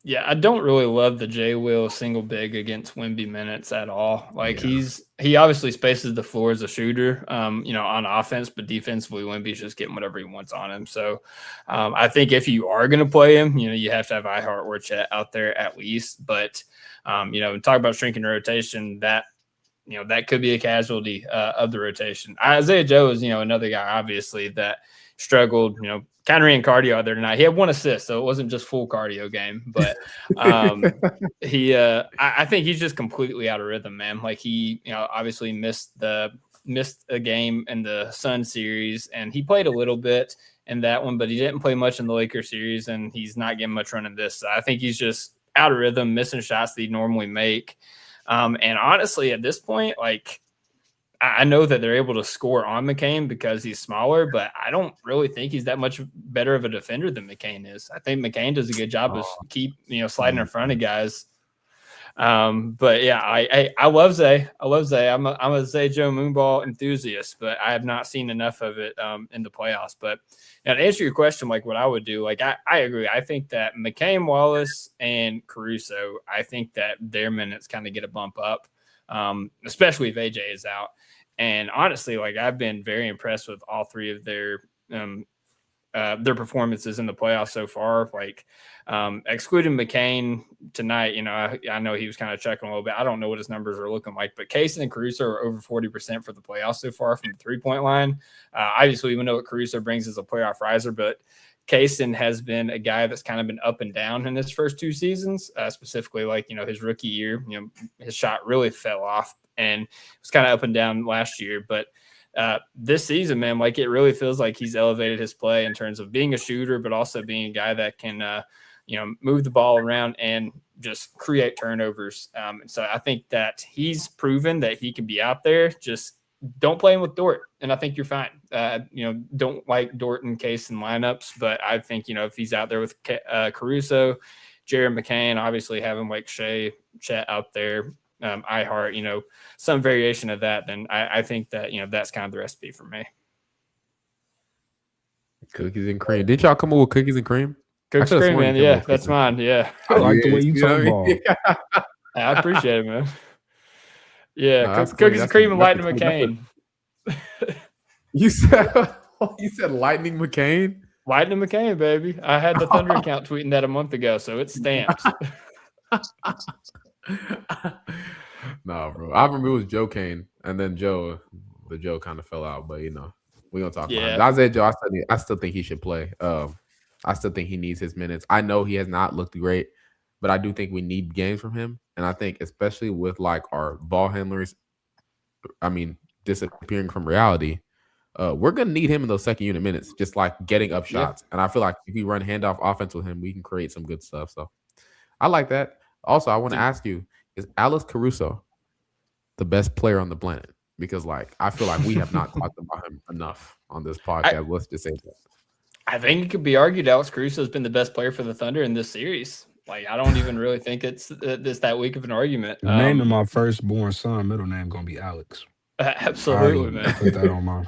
Yeah, I don't really love the J Will single big against Wemby minutes at all. Like he obviously spaces the floor as a shooter, on offense, but defensively Wemby's just getting whatever he wants on him. So I think if you are going to play him, you have to have IHart or Chet out there at least. But talk about shrinking the rotation, that could be a casualty of the rotation. Isaiah Joe is another guy obviously that struggled, kind of ran cardio out there tonight. He had 1 assist, so it wasn't just full cardio game. But I think he's just completely out of rhythm, man. Like he, obviously missed a game in the Sun series, and he played a little bit in that one, but he didn't play much in the Lakers series, and he's not getting much run in this. So I think he's just out of rhythm, missing shots that he'd normally make. And honestly, at this point, like, I know that they're able to score on McCain because he's smaller, but I don't really think he's that much better of a defender than McCain is. I think McCain does a good job of keep sliding in front of guys. But yeah, I love Zay. I'm a Zay Joe Moonball enthusiast, but I have not seen enough of it in the playoffs. But to answer your question, like what I would do, like I agree. I think that McCain, Wallace, and Caruso, I think that their minutes kind of get a bump up, especially if AJ is out. And honestly, like I've been very impressed with all 3 of their performances in the playoffs so far. Like excluding McCain tonight, I know he was kind of checking a little bit. I don't know what his numbers are looking like, but Kaysen and Caruso are over 40% for the playoffs so far from the 3-point line. Obviously, we know what Caruso brings as a playoff riser, but Kaysen has been a guy that's kind of been up and down in his first 2 seasons, specifically like, his rookie year, his shot really fell off and it was kind of up and down last year. But this season, man, like it really feels like he's elevated his play in terms of being a shooter, but also being a guy that can, move the ball around and just create turnovers. And so I think that he's proven that he can be out there. Just don't play him with Dort, and I think you're fine. Don't like Dort in case in lineups, but I think, if he's out there with Caruso, Jared McCain, obviously having like Shea, Chet out there, IHart, some variation of that, then I think that, that's kind of the recipe for me. Cookies and cream. Didn't y'all come up with cookies and cream? Cookies and cream, man. Yeah, that's mine. Yeah. I like the way you talk ball. I appreciate it, man. Yeah, No, cookies and cream and Lightning McCain. You said Lightning McCain? Lightning McCain, baby. I had the Thunder account tweeting that a month ago, so it's stamped. No, bro. I remember it was Joe Kane, and then the Joe kind of fell out, but we're gonna talk about it. Isaiah Joe, I still think he should play. I still think he needs his minutes. I know he has not looked great, but I do think we need games from him. And I think especially with like our ball handlers, disappearing from reality, we're gonna need him in those second unit minutes, just like getting up shots. And I feel like if we run handoff offense with him, we can create some good stuff. So I like that. Also, I want to ask you, is Alex Caruso the best player on the planet? Because I feel like we have not talked about him enough on this podcast. Let's just say that. I think it could be argued Alex Caruso has been the best player for the Thunder in this series. I don't even really think it's that weak of an argument. Naming my firstborn son, middle name gonna be Alex. Absolutely, man. Put that on my.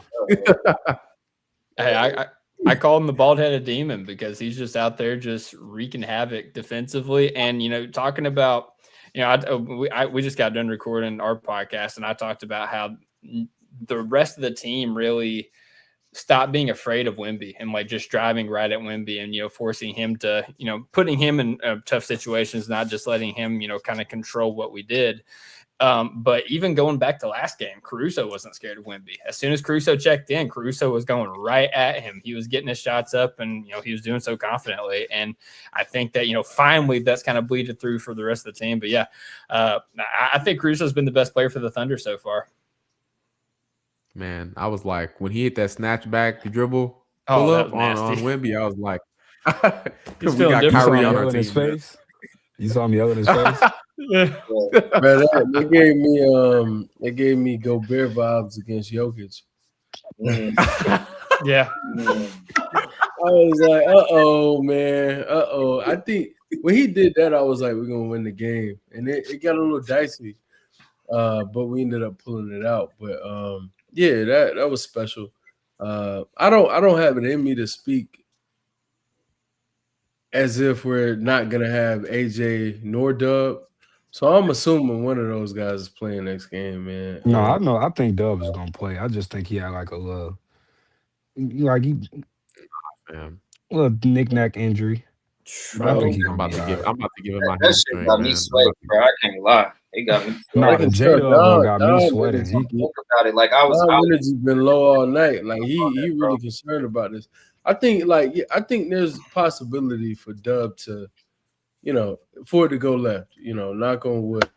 Hey, I call him the bald-headed demon because he's just out there just wreaking havoc defensively. And talking about, we just got done recording our podcast, and I talked about how the rest of the team really stop being afraid of Wemby and just driving right at Wemby and, forcing him to, putting him in tough situations, not just letting him, kind of control what we did. But even going back to last game, Caruso wasn't scared of Wemby. As soon as Caruso checked in, Caruso was going right at him. He was getting his shots up and, he was doing so confidently. And I think that, finally that's kind of bleeded through for the rest of the team. But yeah, I think Caruso's been the best player for the Thunder so far. Man, I was like, when he hit that snatch back dribble pull up on Wemby, I was like, He's we got Kyrie on our team. His face. You saw me yelling in his face. Man, they gave me Gobert vibes against Jokic. Yeah. I was like, man. I think when he did that, I was like, we're gonna win the game. And it got a little dicey. But we ended up pulling it out. But yeah, that was special. I don't have it in me to speak as if we're not gonna have AJ nor Dub. So I'm assuming one of those guys is playing next game, man. No, I know. I think Dub is gonna play. I just think he had a little, little knick-knack injury. Bro, I think he's I'm about to give him my That shit got me sweating, bro. I can't lie. It got me. No, the J-Dub got me sweating. Think about it. I was energy's been low all night. He really concerned about this. I think I think there's possibility for Dub to, for it to go left. Knock on wood.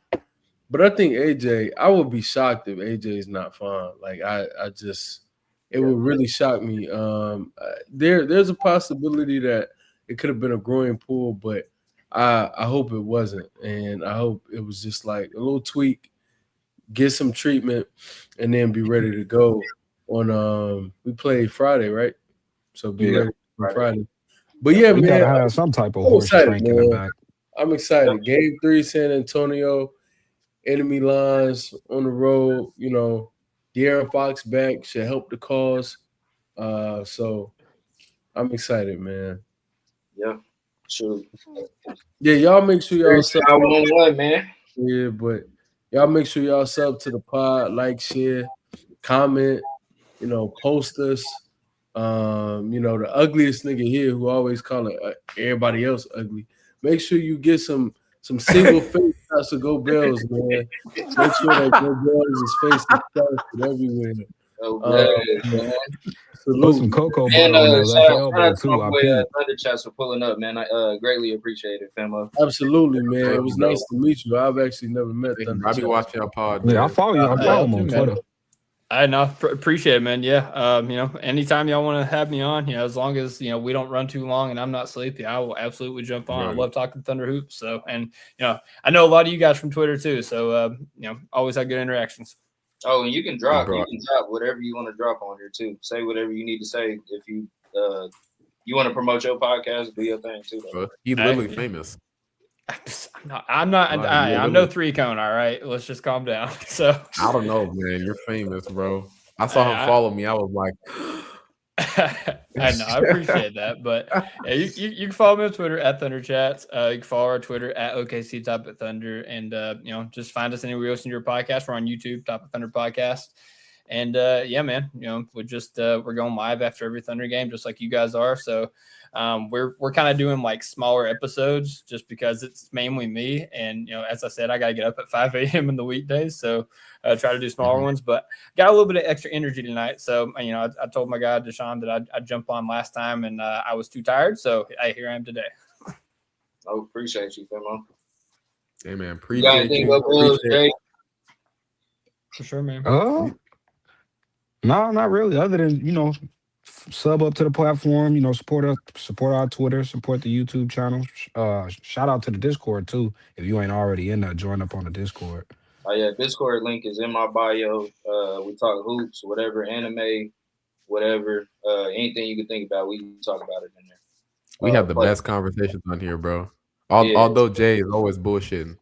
But I think AJ, I would be shocked if AJ is not fine. It would really shock me. There's a possibility that it could have been a growing pull, but I hope it wasn't. And I hope it was just a little tweak, get some treatment, and then be ready to go on we play Friday, right? So be ready for Friday. But yeah, we man, gotta have some type of horse strength in the back. I'm excited. Game 3, San Antonio, enemy lines on the road, De'Aaron Fox back should help the cause. So I'm excited, man. Yeah, sure. Yeah, y'all make sure y'all sub. I won, man. Yeah, but y'all make sure y'all sub to the pod, like, share, comment, post us. The ugliest nigga here who always call everybody else ugly. Make sure you get some single face shots of Go Bells, man. Make sure that Go Bells' face is posted everywhere. Man. Put some cocoa butter And on that left shout elbow out to too. my I boy peeped. Thunder Chats for pulling up, man. I greatly appreciate it, famo. Absolutely, man. It was nice to meet you. I've actually never met Thunder. I be watching your pod. Yeah, I man. follow you. I follow him on man. Twitter. I know. Appreciate it, man. Yeah. Anytime y'all want to have me on, as long as, we don't run too long and I'm not sleepy, I will absolutely jump on. I love talking Thunder hoops. So, and, I know a lot of you guys from Twitter too. So, always have good interactions. Oh, and you can drop whatever you want to drop on here too. Say whatever you need to say. If you want to promote your podcast, do your thing too. He's literally famous. I'm no 3-cone. All right, let's just calm down. So I don't know, man. You're famous, bro. I saw him follow me. I was like, I know. I appreciate that, but you can follow me on Twitter at Thunder Chats. You can follow our Twitter at OKC Top at Thunder, and just find us anywhere else in your podcast. We're on YouTube, Top of Thunder Podcast. And yeah, man, we're going live after every Thunder game, just like you guys are. So we're kind of doing like smaller episodes just because it's mainly me. And as I said, I got to get up at 5 a.m. in the weekdays, so try to do smaller ones. But got a little bit of extra energy tonight, so I told my guy Deshaun that I'd jump on last time, and I was too tired, so here I am today. I appreciate you, Femo. Hey man, appreciate you. For sure, man. No, not really. Other than, sub up to the platform, support our Twitter, support the YouTube channel. Shout out to the Discord too. If you ain't already in there, join up on the Discord. Oh yeah, Discord link is in my bio. We talk hoops, whatever, anime, whatever, anything you can think about, we can talk about it in there. We have the best conversations on here, bro. Although Jay is always bullshitting,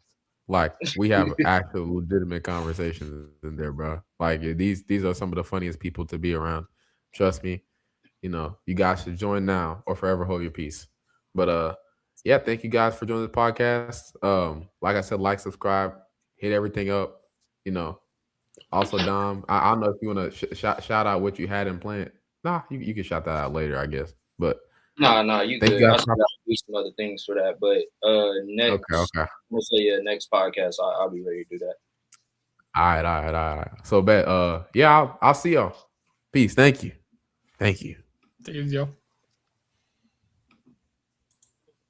like we have actual legitimate conversations in there, bro. Like these are some of the funniest people to be around. Trust me. You guys should join now or forever hold your peace. But yeah, thank you guys for joining the podcast. Like I said, like, subscribe, hit everything up. Also Dom, I don't know if you want to shout out what you had in plan. Nah, you can shout that out later, I guess. But no, you could. I still got to do some other things for that. But next, okay. We'll say next podcast, I'll be ready to do that. All right. So bet. Yeah, I'll see y'all. Peace. Thank you. Take it easy, y'all.